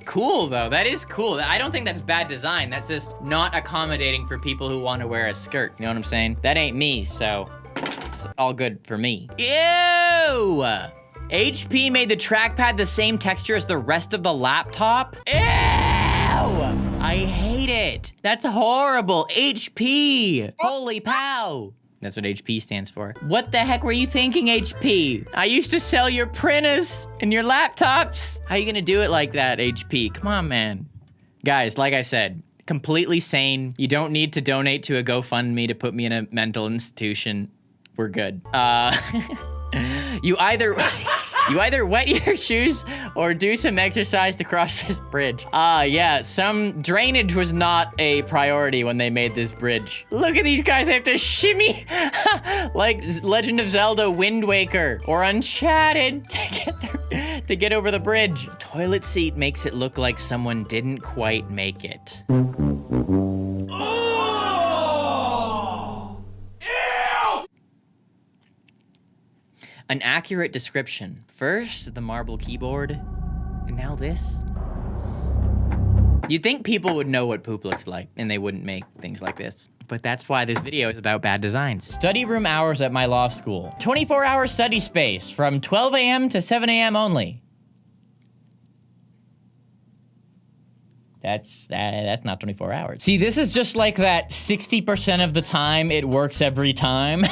cool though. That is cool. I don't think that's bad design. That's just not accommodating for people who want to wear a skirt. You know what I'm saying? That ain't me, so it's all good for me. Ew! HP made the trackpad the same texture as the rest of the laptop? Ew! I hate it. That's horrible. HP. Holy pow. That's what HP stands for. What the heck were you thinking, HP? I used to sell your printers and your laptops. How are you gonna do it like that, HP? Come on, man. Guys, like I said, completely sane. You don't need to donate to a GoFundMe to put me in a mental institution. We're good. You either wet your shoes or do some exercise to cross this bridge. Yeah, some drainage was not a priority when they made this bridge. Look at these guys, they have to shimmy like Legend of Zelda Wind Waker or Uncharted to get over the bridge. Toilet seat makes it look like someone didn't quite make it. An accurate description. First, the marble keyboard, and now this. You'd think people would know what poop looks like, and they wouldn't make things like this. But that's why this video is about bad designs. Study room hours at my law school. 24-hour study space from 12 a.m. to 7 a.m. only. That's not 24 hours. See, this is just like that 60% of the time it works every time.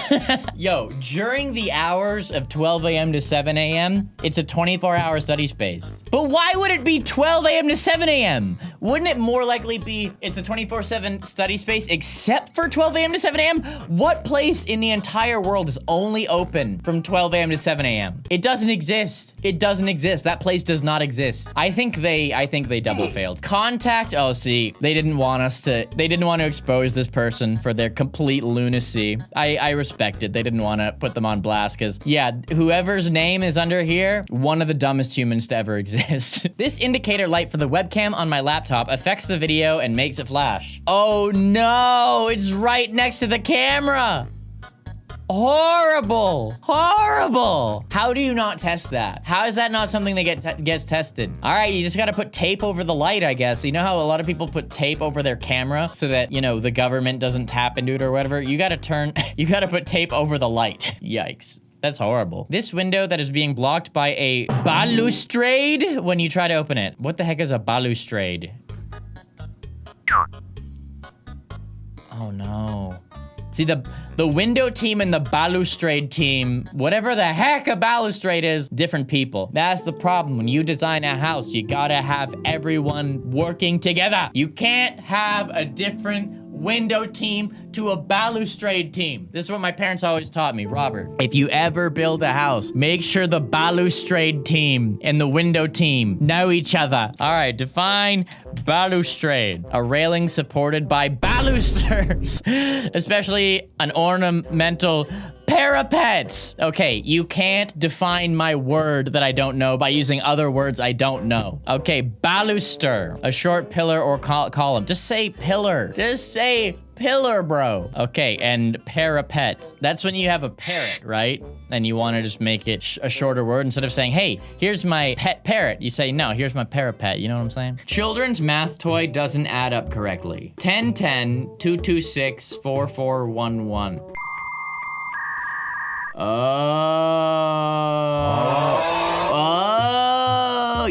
Yo, during the hours of 12 a.m. to 7 a.m., it's a 24-hour study space. But why would it be 12 a.m. to 7 a.m.? Wouldn't it more likely be it's a 24/7 study space except for 12 a.m. to 7 a.m.? What place in the entire world is only open from 12 a.m. to 7 a.m.? It doesn't exist. It doesn't exist. That place does not exist. I think they double failed. Oh, see, they didn't want to expose this person for their complete lunacy. I respect it. They didn't want to put them on blast because, yeah, whoever's name is under here, one of the dumbest humans to ever exist. This indicator light for the webcam on my laptop affects the video and makes it flash. Oh no, it's right next to the camera. Horrible, horrible. How do you not test that? How is that not something that gets tested? All right, you just gotta put tape over the light, I guess. You know how a lot of people put tape over their camera so that, you know, the government doesn't tap into it or whatever? You gotta put tape over the light. Yikes. That's horrible. This window that is being blocked by a balustrade when you try to open it. What the heck is a balustrade? Oh no. See, the window team and the balustrade team, whatever the heck a balustrade is, different people. That's the problem. When you design a house, you gotta have everyone working together. You can't have a different window team to a balustrade team. This is what my parents always taught me, Robert. If you ever build a house, make sure the balustrade team and the window team know each other. All right, define balustrade. A railing supported by balusters, especially an ornamental parapet. Okay, you can't define my word that I don't know by using other words I don't know. Okay, baluster, a short pillar or column. Just say pillar. Just say pillar, bro. Okay, and parapet. That's when you have a parrot, right? And you want to just make it a shorter word. Instead of saying, hey, here's my pet parrot, you say, no, here's my parapet. You know what I'm saying? Children's math toy doesn't add up correctly. 10, 10, 2, 2, 6, 4, 4, 1, 1. Oh,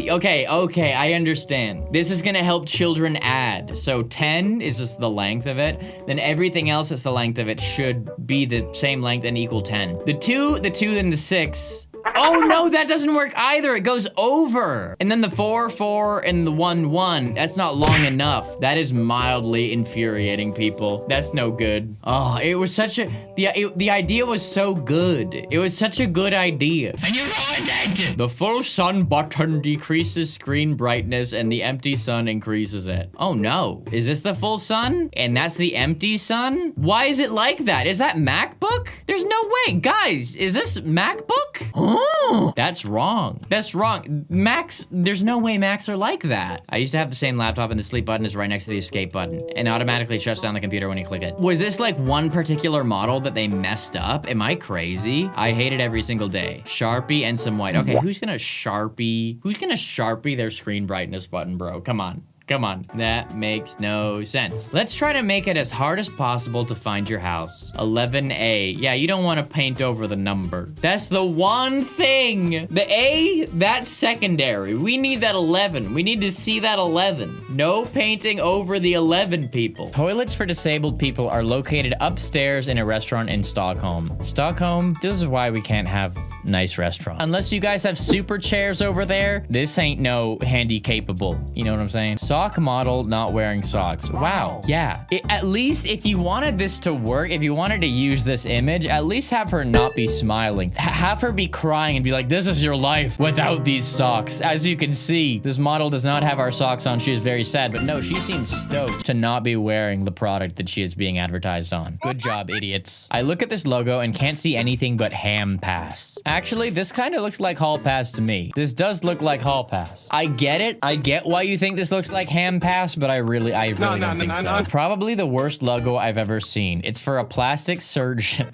okay, I understand. This is gonna help children add. So 10 is just the length of it. Then everything else is the length of it should be the same length and equal 10. The 2, and the 6 Oh no, that doesn't work either. It goes over. And then the 4, 4, and the 1, 1. That's not long enough. That is mildly infuriating, people. That's no good. Oh, it was such a, the idea was so good. It was such a good idea. And you ruined it. The full sun button decreases screen brightness and the empty sun increases it. Oh no, is this the full sun? And that's the empty sun? Why is it like that? Is that MacBook? There's no way, guys, is this MacBook? Oh, that's wrong. That's wrong. Macs, there's no way Macs are like that. I used to have the same laptop and the sleep button is right next to the escape button and automatically shuts down the computer when you click it. Was this like one particular model that they messed up? Am I crazy? I hate it every single day. Sharpie and some white. Okay, who's gonna Sharpie their screen brightness button, bro? Come on. Come on, that makes no sense. Let's try to make it as hard as possible to find your house. 11A. Yeah, you don't want to paint over the number. That's the one thing. The A, that's secondary. We need that 11. We need to see that 11. No painting over the 11, people. Toilets for disabled people are located upstairs in a restaurant in Stockholm. Stockholm, this is why we can't have nice restaurants. Unless you guys have super chairs over there, this ain't no handy capable. You know what I'm saying? Sock model not wearing socks. Wow. Yeah. At least if you wanted this to work, if you wanted to use this image, at least have her not be smiling. Have her be crying and be like, this is your life without these socks. As you can see, this model does not have our socks on. She is very sad, but no, she seems stoked to not be wearing the product that she is being advertised on. Good job, idiots. I look at this logo and can't see anything but Ham Pass. Actually, this kind of looks like Hall Pass to me. This does look like Hall Pass. I get it. I get why you think this looks like Ham Pass, but I really don't think so. Probably the worst logo I've ever seen. It's for a plastic surgeon.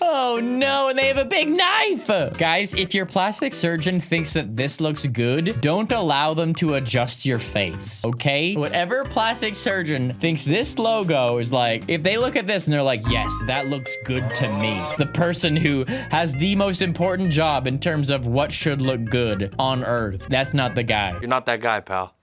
Oh no, and they have a big knife! Guys, if your plastic surgeon thinks that this looks good, don't allow them to adjust your face, okay? Whatever plastic surgeon thinks this logo is like, if they look at this and they're like, yes, that looks good to me. The person who has the most important job in terms of what should look good on Earth. That's not the guy. You're not that guy, pal.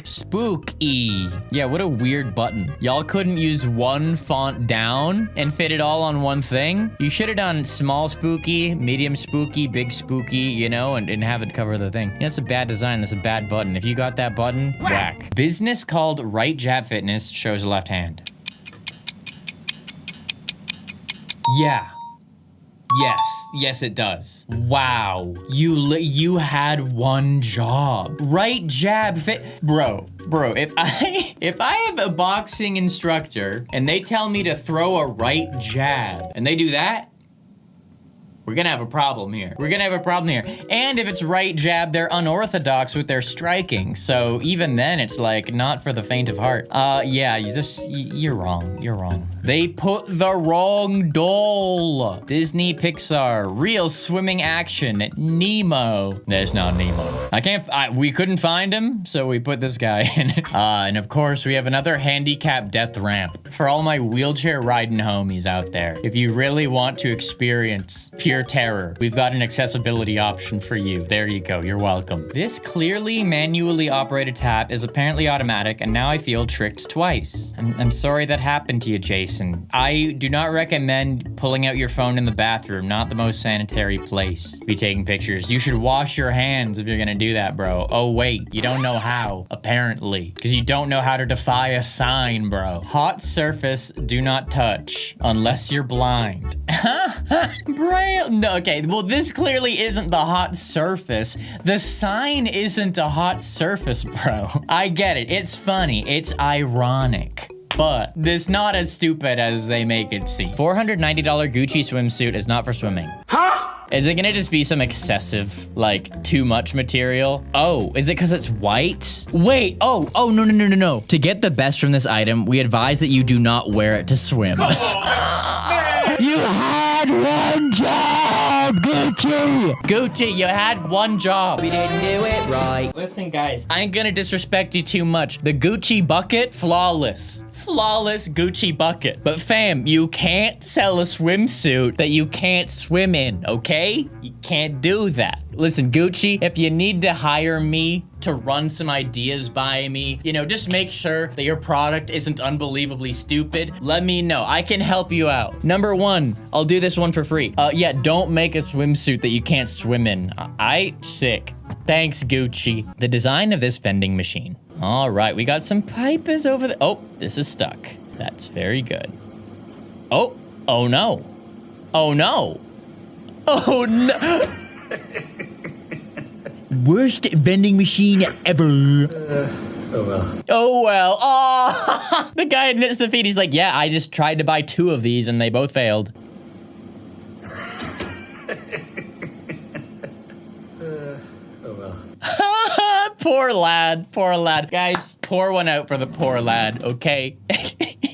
Spooky. Yeah, what a weird button. Y'all couldn't use one font down and fit it all on one thing? You should have done small spooky, medium spooky, big spooky, you know, and have it cover the thing. Yeah, that's a bad design. That's a bad button. If you got that button, whack. Business called Right Jab Fitness shows left hand. Yeah. Yes, it does. Wow, you had one job. Right jab fit, bro. If I have a boxing instructor and they tell me to throw a right jab and they do that, we're gonna have a problem here. And if it's right jab, they're unorthodox with their striking. So even then, it's like not for the faint of heart. Yeah, you're wrong. They put the wrong doll. Disney Pixar, real swimming action, Nemo. There's not Nemo. We couldn't find him, so we put this guy in it. And of course, we have another handicap death ramp for all my wheelchair riding homies out there. If you really want to experience pure terror, we've got an accessibility option for you. There you go, you're welcome. This clearly manually operated tap is apparently automatic, and now I feel tricked twice. I'm sorry that happened to you, Jason. I do not recommend pulling out your phone in the bathroom, not the most sanitary place to be taking pictures. You should wash your hands if you're gonna do that, bro. Oh wait, you don't know how, apparently, because you don't know how to defy a sign, bro. Hot surface, do not touch, unless you're blind. Braille. No, okay, well, this clearly isn't the hot surface. The sign isn't a hot surface, bro. I get it. It's funny. It's ironic. But this not as stupid as they make it seem. $490 Gucci swimsuit is not for swimming. Huh? Is it gonna just be some excessive, like, too much material? Oh, is it because it's white? Wait, no. To get the best from this item, we advise that you do not wear it to swim. You had one job, Gucci! Gucci, you had one job. We didn't do it right. Listen, guys, I ain't gonna disrespect you too much. The Gucci bucket, flawless. flawless Gucci bucket. But fam, you can't sell a swimsuit that you can't swim in, okay? You can't do that. Listen, Gucci, if you need to hire me to run some ideas by me, you know, just make sure that your product isn't unbelievably stupid. Let me know. I can help you out. Number one, I'll do this one for free. Yeah, don't make a swimsuit that you can't swim in. Sick. Thanks, Gucci. The design of this vending machine. All right, we got some pipers over there. Oh, this is stuck. That's very good. Oh no. Oh no. Oh no. Worst vending machine ever. Oh well. Oh, the guy admits defeat. He's like, yeah, I just tried to buy 2 of these and they both failed. Poor lad, poor lad. Guys, pour one out for the poor lad, okay?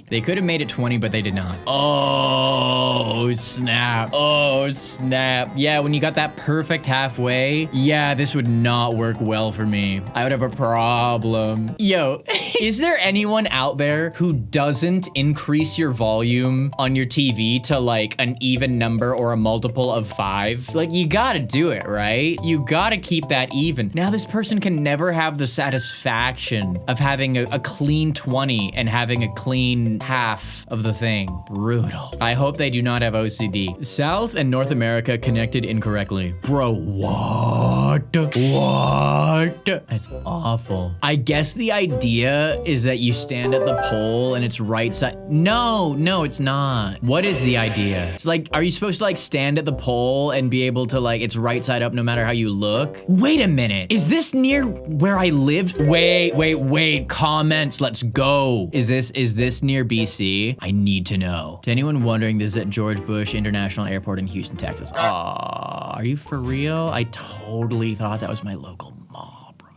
They could have made it 20, but they did not. Oh, snap. Oh, snap. Yeah, when you got that perfect halfway, yeah, this would not work well for me. I would have a problem. Yo, is there anyone out there who doesn't increase your volume on your TV to like an even number or a multiple of 5? Like, you gotta do it, right? You gotta keep that even. Now, this person can never have the satisfaction of having a clean 20 and having a clean half of the thing. Brutal. I hope they do not have OCD. South and North America connected incorrectly. Bro, what? What? That's awful. I guess the idea is that you stand at the pole and it's right side. No, it's not. What is the idea? It's like, are you supposed to like stand at the pole and be able to like, it's right side up no matter how you look? Wait a minute. Is this near where I lived? Wait. Comments, let's go. Is this near BC? I need to know. To anyone wondering, this is at George Bush International Airport in Houston, Texas. Aw, are you for real? I totally thought that was my local mall, bro.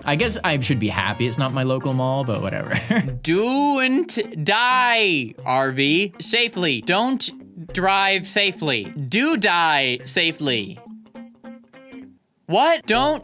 I guess I should be happy it's not my local mall, but whatever. Don't die, RV, safely. Don't drive safely. Do die safely. What? Don't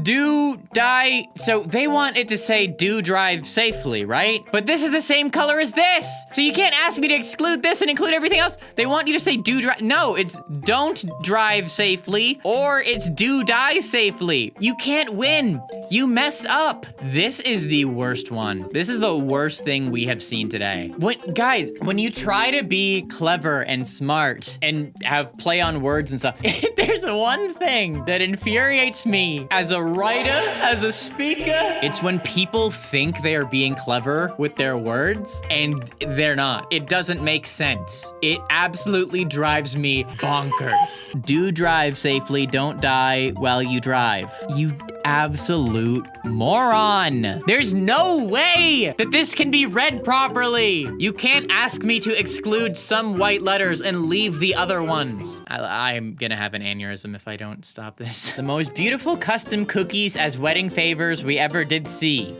do die. So they want it to say do drive safely, right? But this is the same color as this. So you can't ask me to exclude this and include everything else. They want you to say do drive. No, it's don't drive safely or it's do die safely. You can't win. You mess up. This is the worst one. This is the worst thing we have seen today. Guys, when you try to be clever and smart and have play on words and stuff, there's one thing that infuriates me as a writer, as a speaker. It's when people think they are being clever with their words and they're not. It doesn't make sense. It absolutely drives me bonkers. Do drive safely, don't die while you drive. You absolute moron. There's no way that this can be read properly. You can't ask me to exclude some white letters and leave the other ones. I'm gonna have an aneurysm if I don't stop this. The most beautiful custom cookies as wedding favors we ever did see.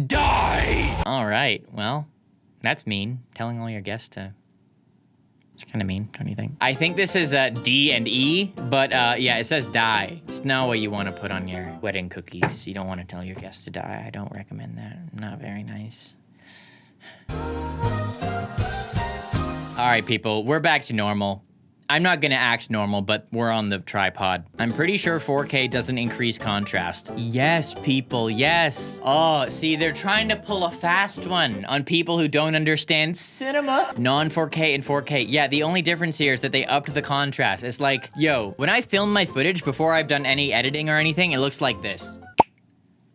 Die! All right, well, that's mean. Telling all your guests to... It's kind of mean, don't you think? I think this is D and E, but yeah, it says die. It's not what you want to put on your wedding cookies. You don't want to tell your guests to die. I don't recommend that. Not very nice. All right, people, we're back to normal. I'm not gonna act normal, but we're on the tripod. I'm pretty sure 4K doesn't increase contrast. Yes, people, yes. Oh, see, they're trying to pull a fast one on people who don't understand cinema. Non-4K and 4K. Yeah, the only difference here is that they upped the contrast. It's like, yo, when I film my footage before I've done any editing or anything, it looks like this.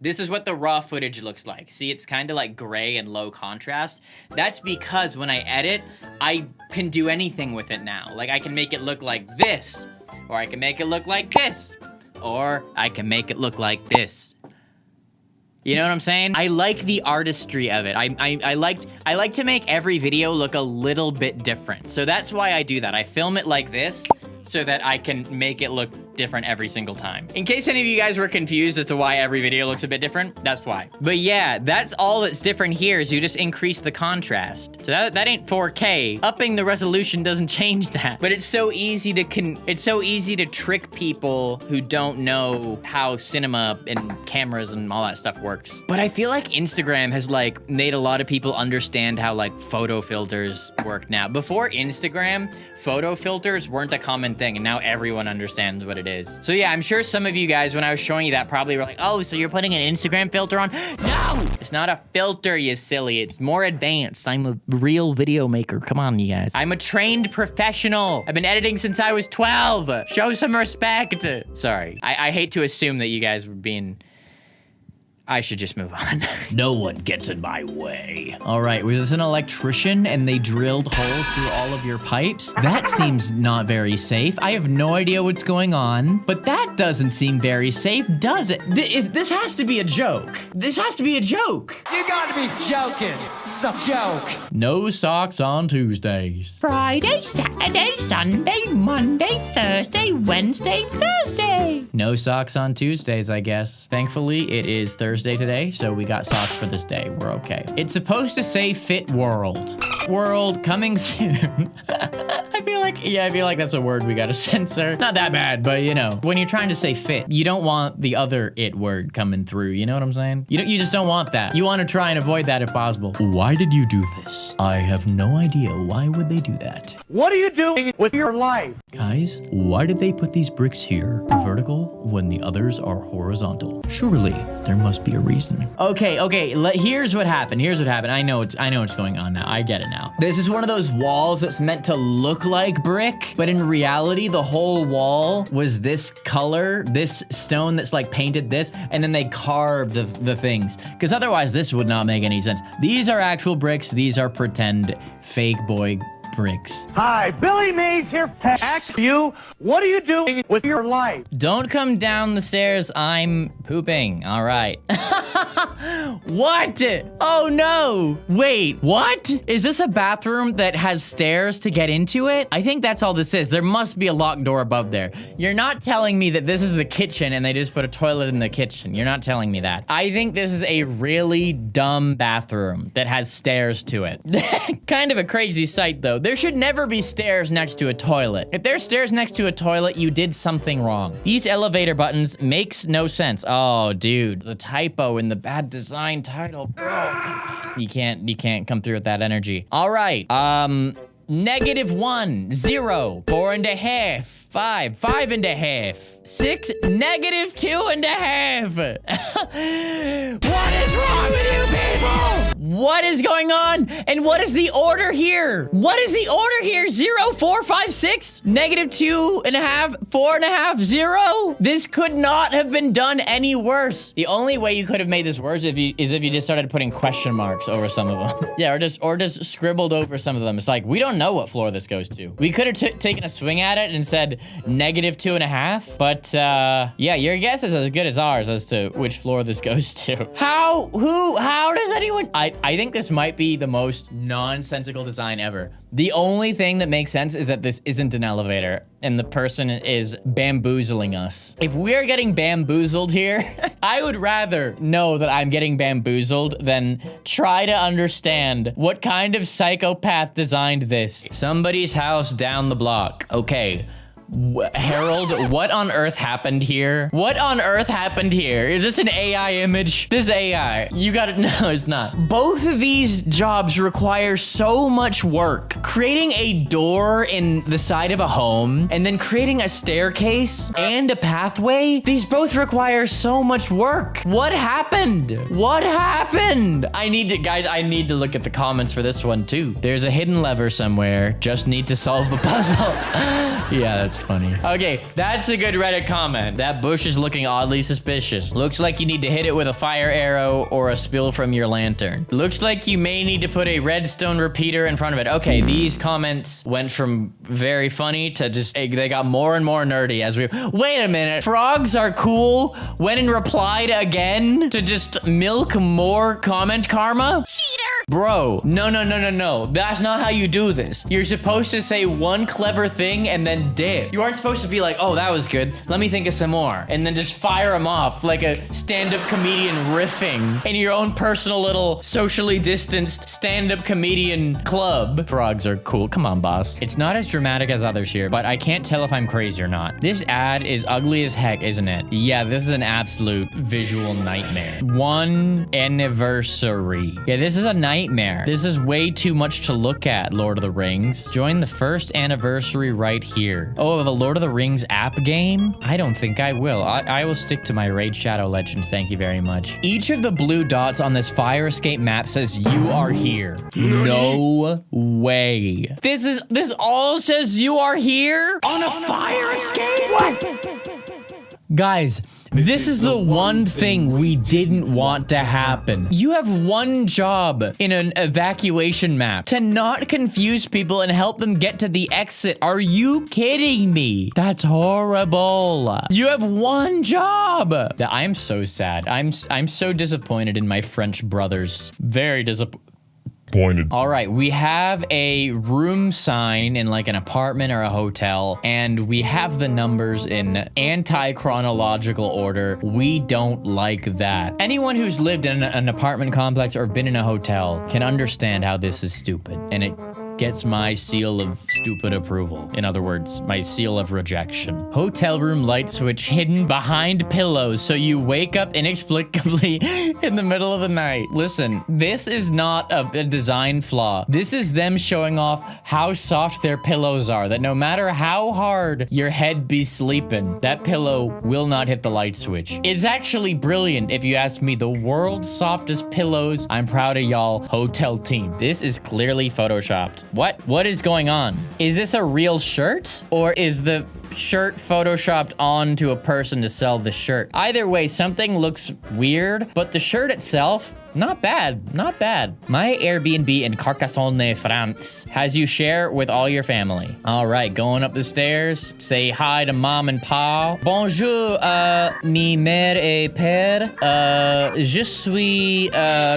This is what the raw footage looks like. See, it's kind of like gray and low contrast. That's because when I edit, I can do anything with it now. Like I can make it look like this, or I can make it look like this, or I can make it look like this. You know what I'm saying? I like the artistry of it. I like to make every video look a little bit different. So that's why I do that. I film it like this so that I can make it look different every single time. In case any of you guys were confused as to why every video looks a bit different, that's why. But yeah, that's all that's different here is you just increase the contrast. So that ain't 4K. Upping the resolution doesn't change that. But it's so easy to trick people who don't know how cinema and cameras and all that stuff works. But I feel like Instagram has like made a lot of people understand how like photo filters work now. Before Instagram, photo filters weren't a common thing, and now everyone understands what it is. So yeah, I'm sure some of you guys, when I was showing you that, probably were like, oh, so you're putting an Instagram filter on? No, it's not a filter, you silly. It's more advanced. I'm a real video maker. Come on, you guys. I'm a trained professional. I've been editing since I was 12. Show some respect. Sorry, I hate to assume that you guys were being... I should just move on. No one gets in my way. All right, was this an electrician and they drilled holes through all of your pipes? That seems not very safe. I have no idea what's going on, but that doesn't seem very safe, does it? This has to be a joke. This has to be a joke. You gotta be joking. It's a joke. No socks on Tuesdays. Friday, Saturday, Sunday, Monday, Thursday, Wednesday, Thursday. No socks on Tuesdays, I guess. Thankfully, it is Thursday today, so we got socks for this day. We're okay. It's supposed to say Fit World. World coming soon. I feel like that's a word we gotta censor. Not that bad, but you know, when you're trying to say fit, you don't want the other it word coming through. You know what I'm saying? You just don't want that. You want to try and avoid that if possible. Why did you do this? I have no idea. Why would they do that? What are you doing with your life? Guys, why did they put these bricks here vertical when the others are horizontal? Surely there must be a reason. Okay, here's what happened. I know what's going on now. I get it now. This is one of those walls that's meant to look like brick, but in reality, the whole wall was this color, this stone that's like painted this, and then they carved the things. Because otherwise, this would not make any sense. These are actual bricks. These are pretend fake boy bricks. Hi, Billy Mays here to ask you, what are you doing with your life? Don't come down the stairs, I'm pooping. All right. What? Oh no. Wait, what? Is this a bathroom that has stairs to get into it? I think that's all this is. There must be a locked door above there. You're not telling me that this is the kitchen and they just put a toilet in the kitchen. You're not telling me that. I think this is a really dumb bathroom that has stairs to it. Kind of a crazy sight though. There should never be stairs next to a toilet. If there's stairs next to a toilet, you did something wrong. These elevator buttons makes no sense. Oh, dude, the typo in the bad design title, bro. You can't come through with that energy. All right, -1, 0, 4.5, 5, 5.5, 6, -2.5. What is wrong with you people? What is going on? And what is the order here? What is the order here? 0, 4, 5, 6, -2.5, 4.5, 0? This could not have been done any worse. The only way you could have made this worse is if you just started putting question marks over some of them. Yeah, or just scribbled over some of them. It's like, we don't know what floor this goes to. We could have taken a swing at it and said -2.5, but yeah, your guess is as good as ours as to which floor this goes to. How does anyone? I think this might be the most nonsensical design ever. The only thing that makes sense is that this isn't an elevator and the person is bamboozling us. If we're getting bamboozled here, I would rather know that I'm getting bamboozled than try to understand what kind of psychopath designed this. Somebody's house down the block. Okay. Harold, what on earth happened here? What on earth happened here? Is this an AI image? This is AI. You got it. No, it's not. Both of these jobs require so much work. Creating a door in the side of a home and then creating a staircase and a pathway. These both require so much work. What happened? What happened? Guys, I need to look at the comments for this one too. There's a hidden lever somewhere. Just need to solve the puzzle. Yeah, that's funny. Okay, that's a good Reddit comment. That bush is looking oddly suspicious. Looks like you need to hit it with a fire arrow or a spill from your lantern. Looks like you may need to put a redstone repeater in front of it. Okay, these comments went from very funny to just, they got more and more nerdy as we, wait a minute. Frogs are cool went and replied again to just milk more comment karma? Cheater! Bro, no. That's not how you do this. You're supposed to say one clever thing and then dip. You aren't supposed to be like, oh, that was good. Let me think of some more. And then just fire them off like a stand-up comedian riffing in your own personal little socially distanced stand-up comedian club. Frogs are cool. Come on, boss. It's not as dramatic as others here, but I can't tell if I'm crazy or not. This ad is ugly as heck, isn't it? Yeah, this is an absolute visual nightmare. 1 anniversary. Yeah, this is a nightmare. This is way too much to look at, Lord of the Rings. Join the first anniversary right here. Oh, of a Lord of the Rings app game? I don't think I will. I will stick to my Raid Shadow Legends, thank you very much. Each of the blue dots on this fire escape map says you are here. No way. This all says you are here on a fire escape? What? Guys, this is the one thing we didn't want to happen. You have one job in an evacuation map: to not confuse people and help them get to the exit. Are you kidding me? That's horrible. You have one job. I'm so sad. I'm so disappointed in my French brothers. Very disappointed. All right, we have a room sign in like an apartment or a hotel, and we have the numbers in anti-chronological order. We don't like that. Anyone who's lived in an apartment complex or been in a hotel can understand how this is stupid, and it gets my seal of stupid approval. In other words, my seal of rejection. Hotel room light switch hidden behind pillows so you wake up inexplicably in the middle of the night. Listen, this is not a design flaw. This is them showing off how soft their pillows are, that no matter how hard your head be sleeping, that pillow will not hit the light switch. It's actually brilliant if you ask me. The world's softest pillows. I'm proud of y'all, hotel team. This is clearly photoshopped. What is going on? Is this a real shirt? Or is the shirt photoshopped onto a person to sell the shirt? Either way, something looks weird, but the shirt itself, not bad, not bad. My Airbnb in Carcassonne, France has you share with all your family. All right, going up the stairs, say hi to mom and pa. Bonjour, mi mère et père. Je suis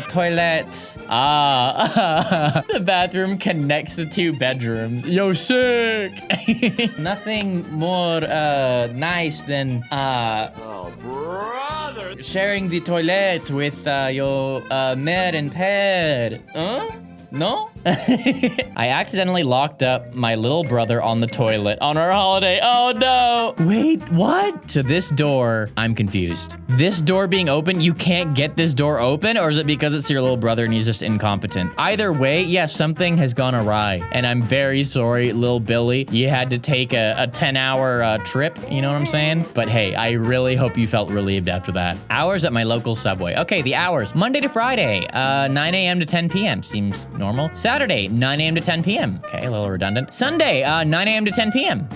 toilette. The bathroom connects the two bedrooms. Yo, sick. Nothing more nice than sharing the toilet with your mère and père. Huh? No? I accidentally locked up my little brother on the toilet on our holiday. Oh no. Wait, what? So this door, I'm confused. This door being open, you can't get this door open? Or is it because it's your little brother and he's just incompetent? Either way, yes, something has gone awry. And I'm very sorry, little Billy. You had to take a 10-hour trip, you know what I'm saying? But hey, I really hope you felt relieved after that. Hours at my local Subway. Okay, the hours. Monday to Friday, 9 a.m. to 10 p.m. Seems normal. Saturday, 9 a.m. to 10 p.m. Okay, a little redundant. Sunday, 9 a.m. to 10 p.m.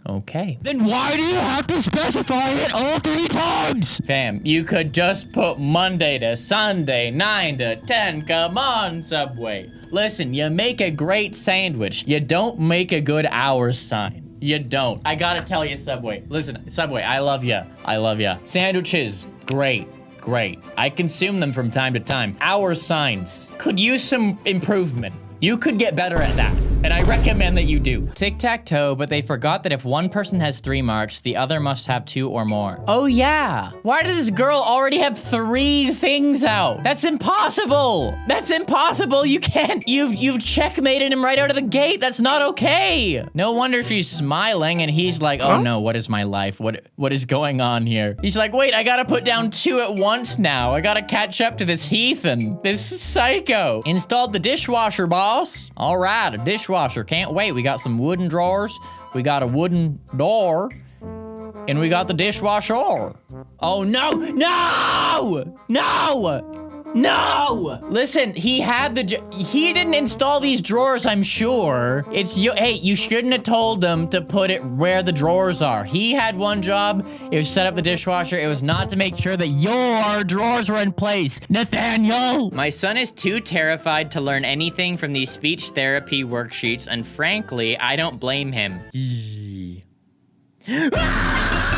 Okay. Then why do you have to specify it all 3 times? Fam, you could just put Monday to Sunday, 9 to 10. Come on, Subway. Listen, you make a great sandwich. You don't make a good hours sign. You don't. I gotta tell you, Subway. Listen, Subway, I love you. I love you. Sandwiches, great. Great. I consume them from time to time. Hour signs could use some improvement. You could get better at that, and I recommend that you do. Tic-tac-toe, but they forgot that if one person has 3 marks, the other must have 2 or more. Oh yeah! Why does this girl already have 3 things out? That's impossible! That's impossible! You can't, you've checkmated him right out of the gate. That's not okay! No wonder she's smiling and he's like, oh no, what is my life? What is going on here? He's like, wait, I gotta put down 2 at once now. I gotta catch up to this heathen, this psycho. Installed the dishwasher, boss. All right, a dishwasher. Can't wait. We got some wooden drawers. We got a wooden door. And we got the dishwasher. Oh, no. No! No! No! Listen, he didn't install these drawers, I'm sure. Hey, you shouldn't have told them to put it where the drawers are. He had one job. It was set up the dishwasher. It was not to make sure that your drawers were in place. Nathaniel! My son is too terrified to learn anything from these speech therapy worksheets, and frankly, I don't blame him.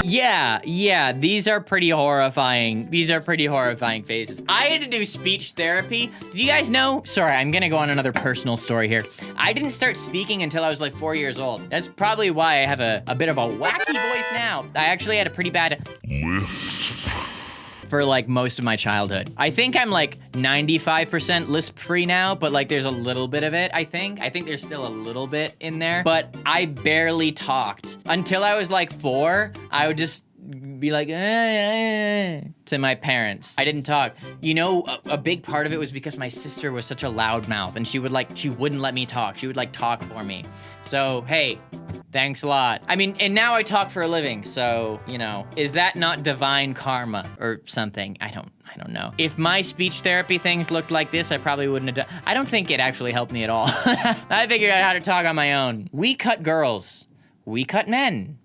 Yeah, these are pretty horrifying. These are pretty horrifying faces. I had to do speech therapy. Did you guys know? Sorry, I'm gonna go on another personal story here. I didn't start speaking until I was like 4 years old. That's probably why I have a bit of a wacky voice now. I actually had a pretty bad lisp for like most of my childhood. I think I'm like 95% lisp free now, but like there's a little bit of it, I think. I think there's still a little bit in there, but I barely talked. Until I was like 4, I would just be like, to my parents. I didn't talk. You know, a big part of it was because my sister was such a loud mouth and she wouldn't let me talk. She would like talk for me. So, hey, thanks a lot. I mean, and now I talk for a living, so, you know, is that not divine karma or something? I don't know. If my speech therapy things looked like this, I probably wouldn't have done. I don't think it actually helped me at all. I figured out how to talk on my own. We cut girls. We cut men.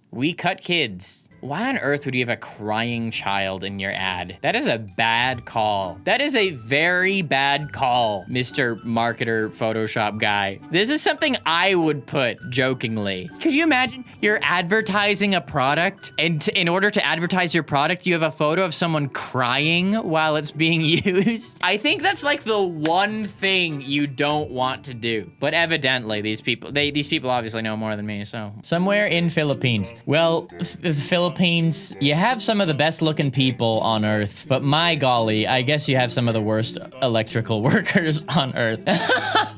We cut kids. Why on earth would you have a crying child in your ad? That is a bad call. That is a very bad call, Mr. Marketer Photoshop guy. This is something I would put jokingly. Could you imagine you're advertising a product and in order to advertise your product, you have a photo of someone crying while it's being used? I think that's like the one thing you don't want to do. But evidently these people obviously know more than me, so. Somewhere in Philippines. Well, the Philippines, you have some of the best looking people on Earth, but my golly, I guess you have some of the worst electrical workers on Earth.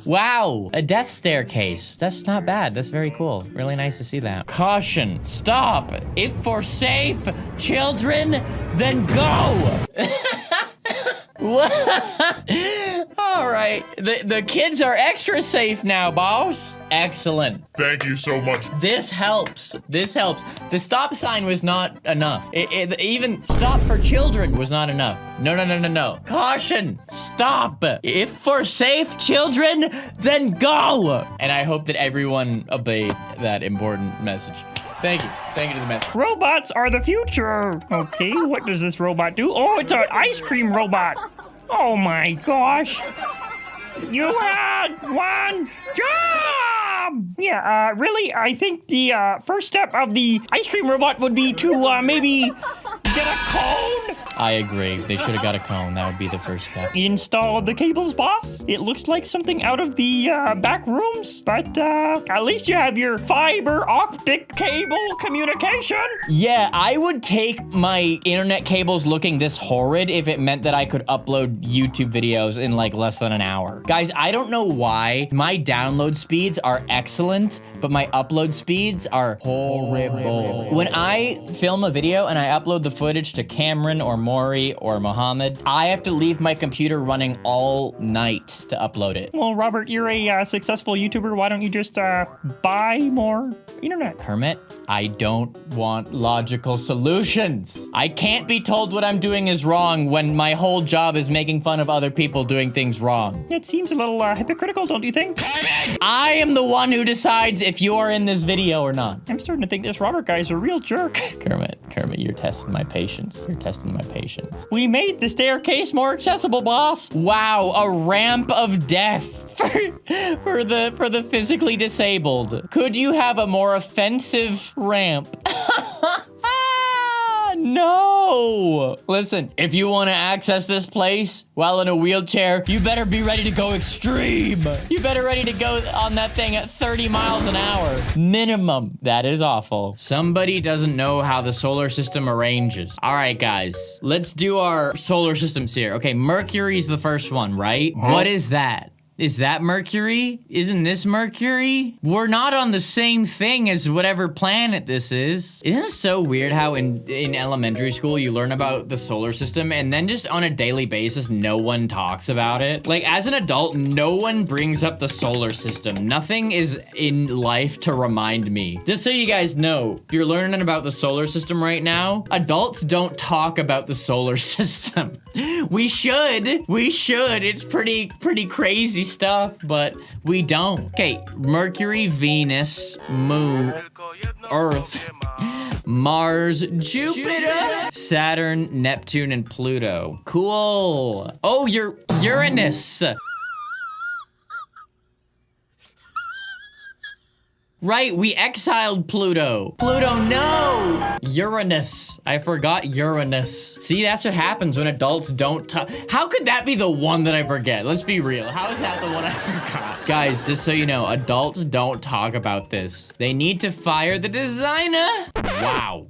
Wow, a death staircase. That's not bad. That's very cool. Really nice to see that. Caution, stop. If for safe children, then go. All right, the kids are extra safe now, boss. Excellent. Thank you so much. This helps. This helps. The stop sign was not enough. Even stop for children was not enough. No. Caution, stop. If for safe children, then go. And I hope that everyone obeyed that important message. Thank you. Thank you to the message. Robots are the future. Okay, what does this robot do? Oh, it's an ice cream robot. Oh my gosh. You had one job. Yeah, really, I think the first step of the ice cream robot would be to maybe get a cone. I agree. They should have got a cone. That would be the first step. Install the cables, boss. It looks like something out of the back rooms, but at least you have your fiber optic cable communication. Yeah, I would take my internet cables looking this horrid if it meant that I could upload YouTube videos in like less than an hour. Guys, I don't know why my download speeds are excellent, but my upload speeds are horrible. When I film a video and I upload the footage to Cameron or Maury or Mohammed, I have to leave my computer running all night to upload it. Well, Robert, you're a successful YouTuber. Why don't you just buy more internet? Kermit, I don't want logical solutions. I can't be told what I'm doing is wrong when my whole job is making fun of other people doing things wrong. It seems a little hypocritical, don't you think? I am the one who decides if you are in this video or not. I'm starting to think this Robert guy is a real jerk. Kermit, you're testing my patience. You're testing my patience. We made the staircase more accessible, boss. Wow, a ramp of death for the physically disabled. Could you have a more offensive ramp? No! Listen, if you want to access this place while in a wheelchair, you better be ready to go extreme. You better ready to go on that thing at 30 miles an hour. Minimum. That is awful. Somebody doesn't know how the solar system arranges. All right, guys. Let's do our solar systems here. Okay, Mercury's the first one, right? Huh? What is that? Is that Mercury? Isn't this Mercury? We're not on the same thing as whatever planet this is. Isn't it so weird how in elementary school you learn about the solar system and then just on a daily basis no one talks about it? Like as an adult, no one brings up the solar system. Nothing is in life to remind me. Just so you guys know, if you're learning about the solar system right now, adults don't talk about the solar system. We should. It's pretty crazy stuff, but we don't. Okay, Mercury, Venus, Moon, Earth, Mars, Jupiter, Saturn, Neptune, and Pluto. Cool. Oh, you're Uranus. Right, we exiled Pluto. Pluto, no! Uranus. I forgot Uranus. See, that's what happens when adults don't talk. How could that be the one that I forget? Let's be real. How is that the one I forgot? Guys, just so you know, adults don't talk about this. They need to fire the designer. Wow.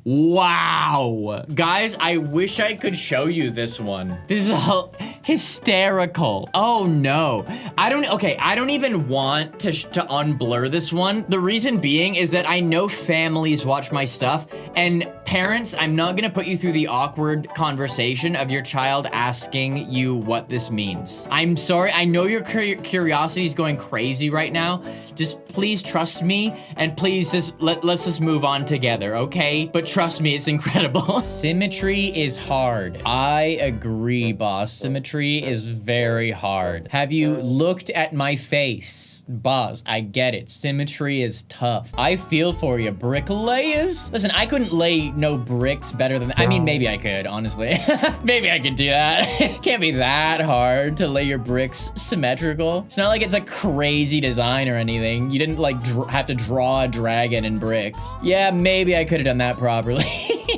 Wow. Guys, I wish I could show you this one. This is hysterical. Oh no. I don't even want to unblur this one. The reason being is that I know families watch my stuff, and parents, I'm not gonna put you through the awkward conversation of your child asking you what this means. I'm sorry, I know your curiosity is going crazy right now. Just please trust me, and please just let's just move on together, okay? But trust me, it's incredible. Symmetry is hard. I agree, boss. Symmetry is very hard. Have you looked at my face? Boss, I get it. Symmetry is tough. I feel for you, bricklayers. Listen, I couldn't lay no bricks better than that. I mean, maybe I could, honestly. Maybe I could do that. Can't be that hard to lay your bricks symmetrical. It's not like it's a crazy design or anything. You didn't like have to draw a dragon in bricks. Yeah, maybe I could have done that properly.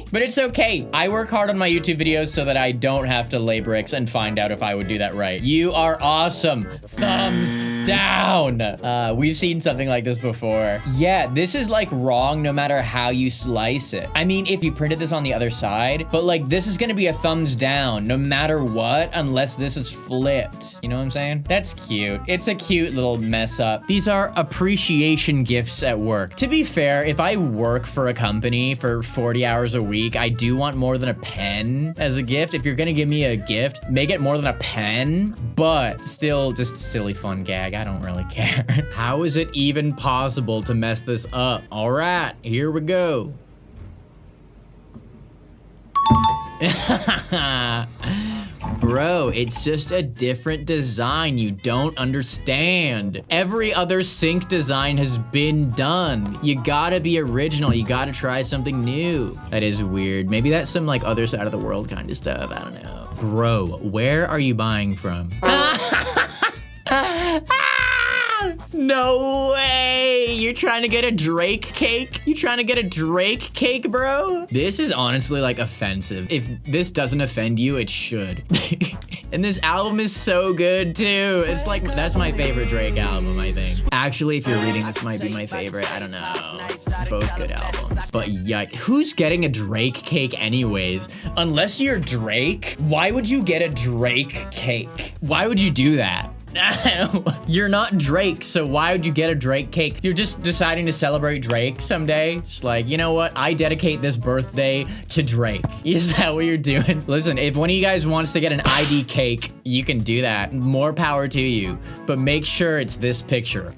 But it's okay. I work hard on my YouTube videos so that I don't have to lay bricks and find out if I would do that right. You are awesome. Thumbs down. We've seen something like this before. Yeah, this is like wrong no matter how you slice it. I mean, if you printed this on the other side, but like this is gonna be a thumbs down no matter what, unless this is flipped. You know what I'm saying? That's cute. It's a cute little mess up. These are appreciation gifts at work. To be fair, if I work for a company for 40 hours a week, I do want more than a pen as a gift. If you're gonna give me a gift, make it more than a pen, but still just a silly fun gag. I don't really care. How is it even possible to mess this up? All right, here we go. Bro, it's just a different design. You don't understand. Every other sink design has been done. You gotta be original. You gotta try something new. That is weird. Maybe that's some like other side of the world kind of stuff. I don't know. Bro, where are you buying from? No way! You're trying to get a Drake cake? You trying to get a Drake cake, bro? This is honestly like offensive. If this doesn't offend you, it should. And this album is so good too. It's like, that's my favorite Drake album, I think. Actually, if you're reading, this might be my favorite. I don't know. Both good albums. But yikes, who's getting a Drake cake anyways? Unless you're Drake, why would you get a Drake cake? Why would you do that? You're not Drake, so why would you get a Drake cake? You're just deciding to celebrate Drake someday. It's like, you know what? I dedicate this birthday to Drake. Is that what you're doing? Listen, if one of you guys wants to get an ID cake, you can do that. More power to you. But make sure it's this picture.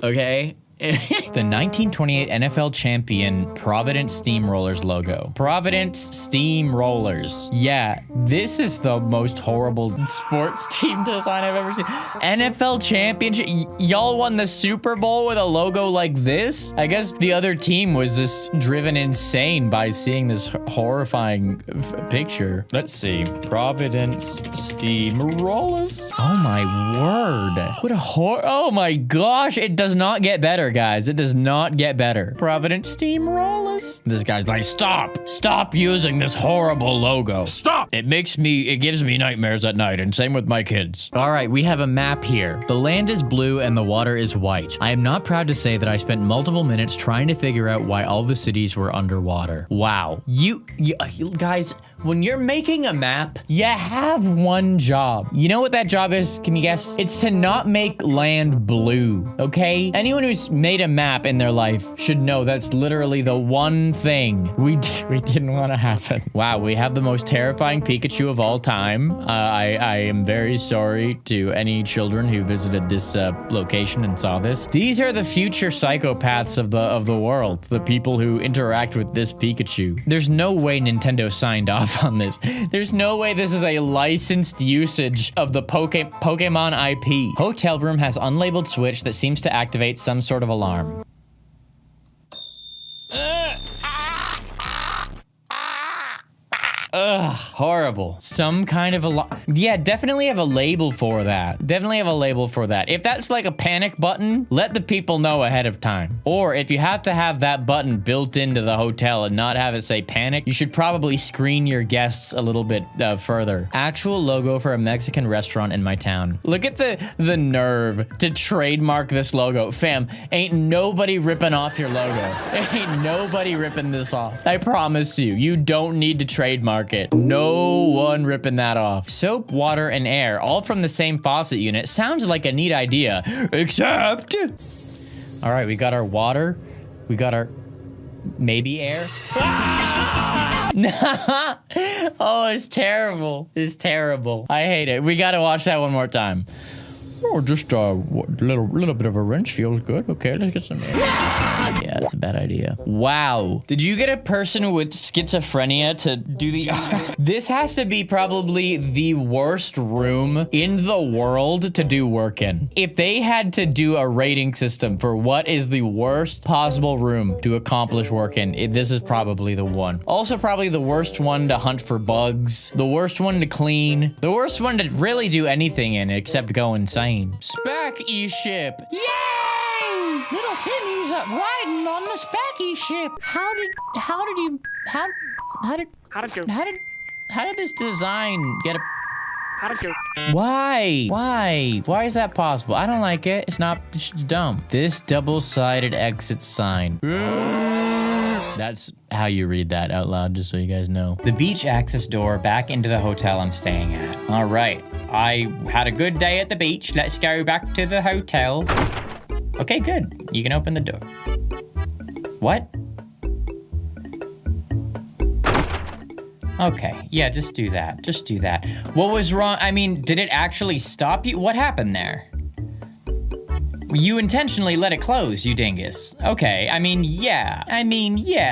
Okay? The 1928 NFL champion Providence Steamrollers logo. Providence Steamrollers. Yeah, this is the most horrible sports team design I've ever seen. NFL championship. Y'all won the Super Bowl with a logo like this? I guess the other team was just driven insane by seeing this horrifying picture. Let's see. Providence Steamrollers. Oh my word. What a oh my gosh. It does not get better, guys. It does not get better. Providence Steamrollers. This guy's like, stop using this horrible logo. Stop. It gives me nightmares at night, and same with my kids. All right, we have a map here. The land is blue and the water is white. I am not proud to say that I spent multiple minutes trying to figure out why all the cities were underwater. Wow. You guys, when you're making a map, you have one job. You know what that job is? Can you guess? It's to not make land blue, okay? Anyone who's made a map in their life should know that's literally the one thing we didn't want to happen. Wow, we have the most terrifying Pikachu of all time. I am very sorry to any children who visited this location and saw this. These are the future psychopaths of the world, the people who interact with this Pikachu. There's no way Nintendo signed off on this. There's no way this is a licensed usage of the Pokemon IP. Hotel room has unlabeled switch that seems to activate some sort of alarm. Horrible. Some kind of yeah, definitely have a label for that. Definitely have a label for that. If that's like a panic button, let the people know ahead of time. Or if you have to have that button built into the hotel and not have it say panic, you should probably screen your guests a little bit further. Actual logo for a Mexican restaurant in my town. Look at the nerve to trademark this logo. Fam, ain't nobody ripping off your logo. Ain't nobody ripping this off. I promise you, you don't need to trademark it. No one ripping that off. Soap, water, and air, all from the same faucet unit. Sounds like a neat idea, except... All right, we got our water. We got our... maybe air. Oh, it's terrible. It's terrible. I hate it. We gotta watch that one more time. Oh, just a little bit of a wrench feels good. Okay, let's get some air. Yeah, that's a bad idea. Wow. Did you get a person with schizophrenia to do the... This has to be probably the worst room in the world to do work in. If they had to do a rating system for what is the worst possible room to accomplish work in, this is probably the one. Also probably the worst one to hunt for bugs, the worst one to clean, the worst one to really do anything in except go insane. Spacky ship. Yay! Little Timmy's riding on the Spacky ship. How did this design get a... Why? Why is that possible? I don't like it. It's dumb. This double-sided exit sign. That's how you read that out loud, just so you guys know. The beach access door back into the hotel I'm staying at. All right, I had a good day at the beach. Let's go back to the hotel. Okay, good. You can open the door. What? Okay, yeah, just do that. Just do that. What was wrong? I mean, did it actually stop you? What happened there? You intentionally let it close, you dingus. Okay, I mean, yeah,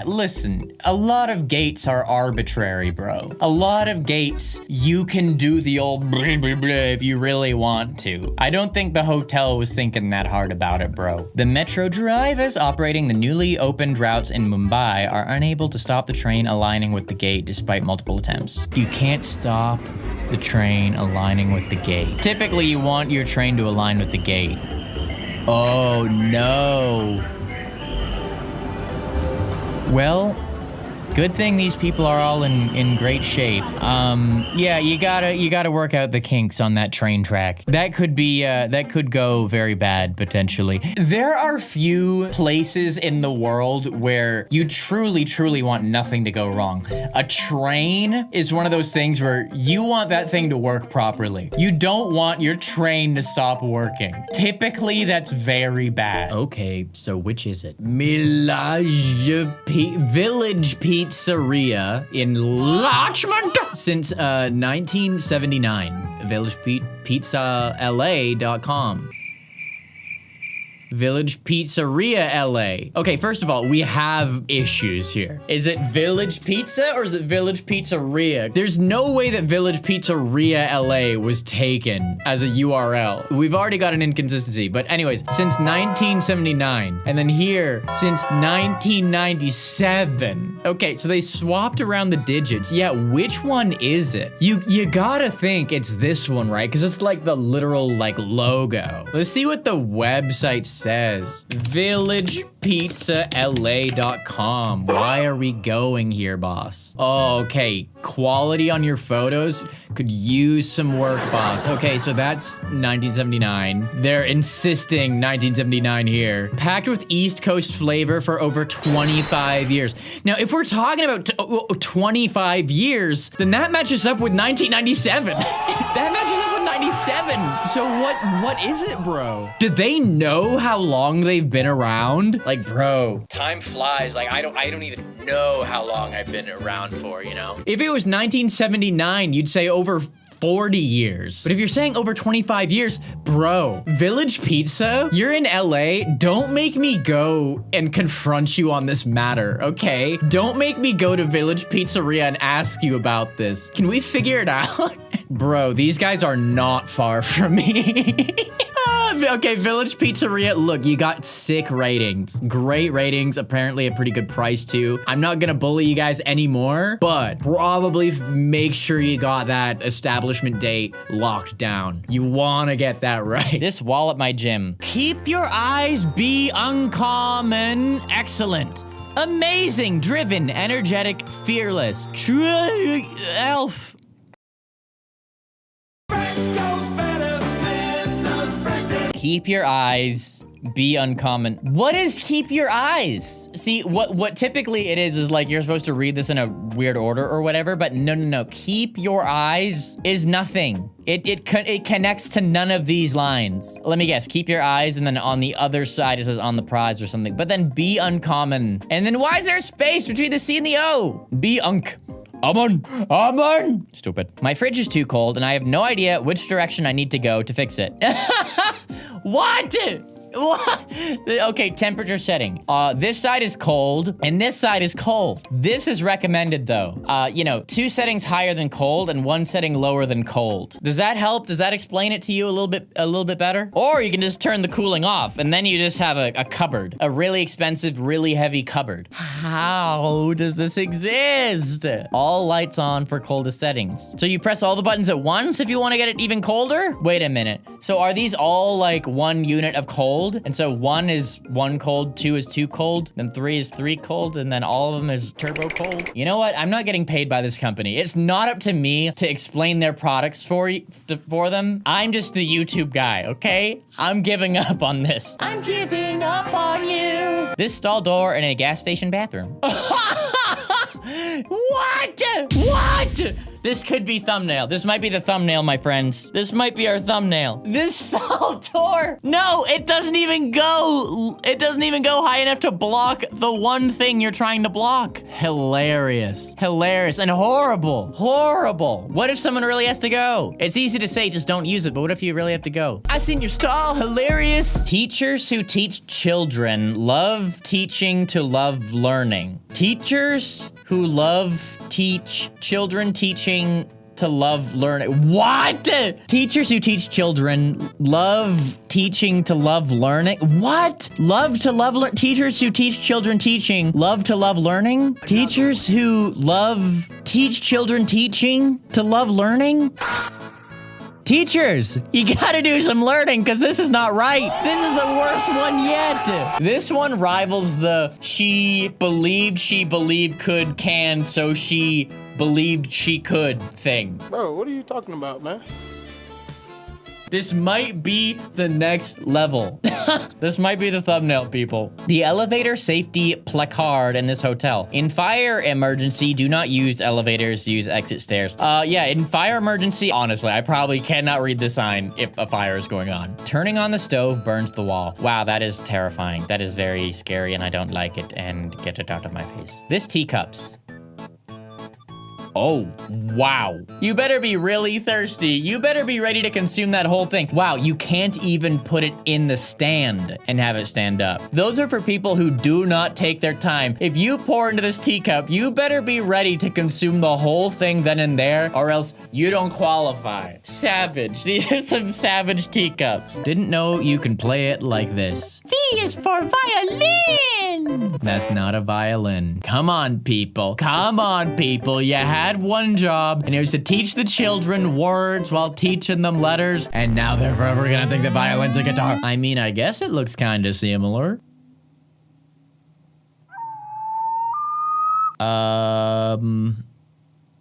listen, a lot of gates are arbitrary, bro. A lot of gates, you can do the old blah, blah, blah if you really want to. I don't think the hotel was thinking that hard about it, bro. The metro drivers operating the newly opened routes in Mumbai are unable to stop the train aligning with the gate despite multiple attempts. You can't stop the train aligning with the gate. Typically, you want your train to align with the gate. Oh no. Well, good thing these people are all in great shape. Yeah, you gotta work out the kinks on that train track. That could be, that could go very bad, potentially. There are few places in the world where you truly want nothing to go wrong. A train is one of those things where you want that thing to work properly. You don't want your train to stop working. Typically, that's very bad. Okay, so which is it? Village Pizzeria in Larchmont since 1979. VillagePizzaLA.com. Village Pizzeria LA. Okay, first of all, we have issues here. Is it Village Pizza or is it Village Pizzeria? There's no way that Village Pizzeria LA was taken as a URL. We've already got an inconsistency, but anyways, since 1979, and then here, since 1997. Okay, so they swapped around the digits. Yeah, which one is it? You gotta think it's this one, right? Because it's like the literal like logo. Let's see what the website says. VillagePizzaLA.com. Why are we going here, boss? Oh, okay. Quality on your photos could use some work, boss. Okay, so that's 1979. They're insisting 1979 here. Packed with East Coast flavor for over 25 years. Now, if we're talking about 25 years, then that matches up with 1997. That matches up with 97. So what is it, bro? Do they know how long they've been around? Like, bro, time flies. Like, I don't even know how long I've been around for, you know? If it was 1979, you'd say over 40 years. But if you're saying over 25 years, bro, Village Pizza, you're in LA, don't make me go and confront you on this matter, okay? Don't make me go to Village Pizzeria and ask you about this. Can we figure it out? Bro, these guys are not far from me. Okay, Village Pizzeria. Look, you got sick ratings. Great ratings. Apparently a pretty good price too. I'm not gonna bully you guys anymore, but probably make sure you got that establishment date locked down. You wanna get that right. This wall at my gym. Keep your eyes be uncommon. Excellent. Amazing, driven, energetic, fearless. Elf. Keep your eyes be uncommon. What is keep your eyes? See, what typically it is like you're supposed to read this in a weird order or whatever, but no. Keep your eyes is nothing. It connects to none of these lines. Let me guess, keep your eyes, and then on the other side it says on the prize or something, but then be uncommon. And then why is there a space between the C and the O? Be unk. Amen. Stupid. My fridge is too cold and I have no idea which direction I need to go to fix it. What? What? Okay, temperature setting. This side is cold and this side is cold. This is recommended though. You know, 2 settings higher than cold and 1 setting lower than cold. Does that help? Does that explain it to you a little bit better? Or you can just turn the cooling off and then you just have a cupboard, a really expensive, really heavy cupboard. How does this exist? All lights on for coldest settings. So you press all the buttons at once if you want to get it even colder? Wait a minute. So are these all like 1 unit of cold? And so 1 is 1 cold, 2 is 2 cold, then 3 is 3 cold, and then all of them is turbo cold. You know what? I'm not getting paid by this company. It's not up to me to explain their products for them. I'm just the YouTube guy, okay? I'm giving up on this. I'm giving up on you. This stall door in a gas station bathroom. What? What? This could be thumbnail. This might be the thumbnail, my friends. This might be our thumbnail. This stall door. No, it doesn't even go. It doesn't even go high enough to block the one thing you're trying to block. Hilarious. Hilarious and horrible. Horrible. What if someone really has to go? It's easy to say just don't use it, but what if you really have to go? I seen your stall. Hilarious. Teachers who teach children love teaching to love learning. Teachers who teach children teaching to love learning. What? Teachers who teach children love teaching to love learning. What? Love to love teachers who teach children teaching love to love learning. Teachers who teach children teaching to love learning. Teachers, you gotta do some learning because this is not right. This is the worst one yet. This one rivals the she believed could can so she believed she could thing. Bro, what are you talking about, man? This might be the next level. This might be the thumbnail, people. The elevator safety placard in this hotel. In fire emergency, do not use elevators, use exit stairs. Yeah, in fire emergency, honestly, I probably cannot read the sign if a fire is going on. Turning on the stove burns the wall. Wow, that is terrifying. That is very scary and I don't like it, and get it out of my face. This teacups. Oh, wow. You better be really thirsty. You better be ready to consume that whole thing. Wow, you can't even put it in the stand and have it stand up. Those are for people who do not take their time. If you pour into this teacup, you better be ready to consume the whole thing then and there, or else you don't qualify. Savage. These are some savage teacups. Didn't know you can play it like this. V is for violin. That's not a violin. Come on, people. Come on, people. You had one job, and it was to teach the children words while teaching them letters, and now they're forever gonna think the violin's a guitar. I mean, I guess it looks kind of similar.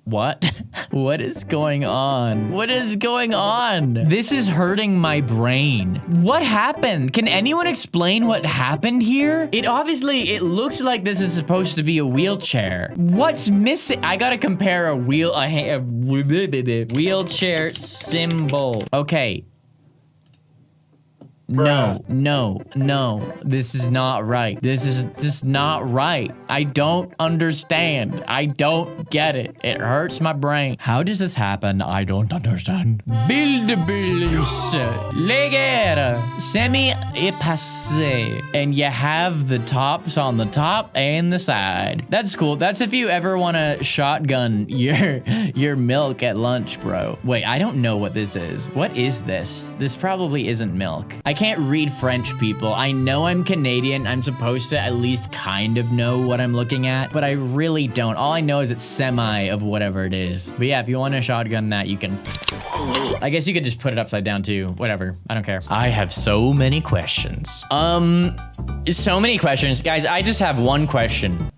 What? What is going on? What is going on? This is hurting my brain. What happened? Can anyone explain what happened here? It looks like this is supposed to be a wheelchair. What's missing? I gotta compare a wheelchair symbol. Okay. No. This is not right. This is just not right. I don't understand. I don't get it. It hurts my brain. How does this happen? I don't understand. Buildabilis. Leger. Semi-passé. And you have the tops on the top and the side. That's cool. That's if you ever want to shotgun your milk at lunch, bro. Wait, I don't know what this is. What is this? This probably isn't milk. I can't read French, people. I know I'm Canadian. I'm supposed to at least kind of know what I'm looking at, but I really don't. All I know is it's semi of whatever it is. But yeah, if you want to shotgun that, you can. I guess you could just put it upside down too. Whatever. I don't care. I have so many questions. So many questions. Guys, I just have one question.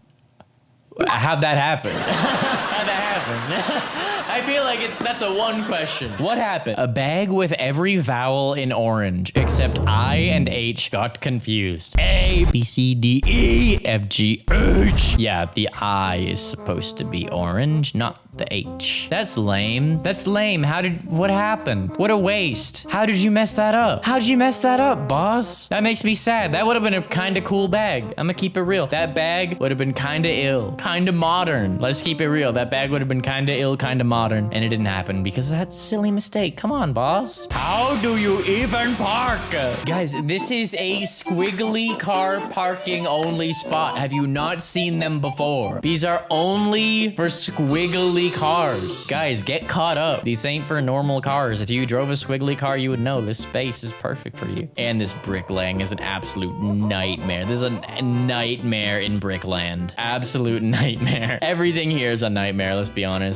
How'd that happen? How'd that happen? I feel like that's a one question. What happened? A bag with every vowel in orange, except I and H got confused. A, B, C, D, E, F, G, H. Yeah, the I is supposed to be orange, not the H. That's lame. That's lame. What happened? What a waste. How did you mess that up? How'd you mess that up, boss? That makes me sad. That would have been a kind of cool bag. I'm gonna keep it real. That bag would have been kind of ill, kind of modern. Let's keep it real. That bag would have been kind of ill, kind of modern, and it didn't happen because of that silly mistake. Come on, boss. How do you even park? Guys, this is a squiggly car parking only spot. Have you not seen them before? These are only for squiggly cars. Guys, get caught up. These ain't for normal cars. If you drove a squiggly car, you would know this space is perfect for you. And this bricklaying is an absolute nightmare. There's a nightmare in Brickland. Absolute nightmare. Everything here is a nightmare, let's be honest.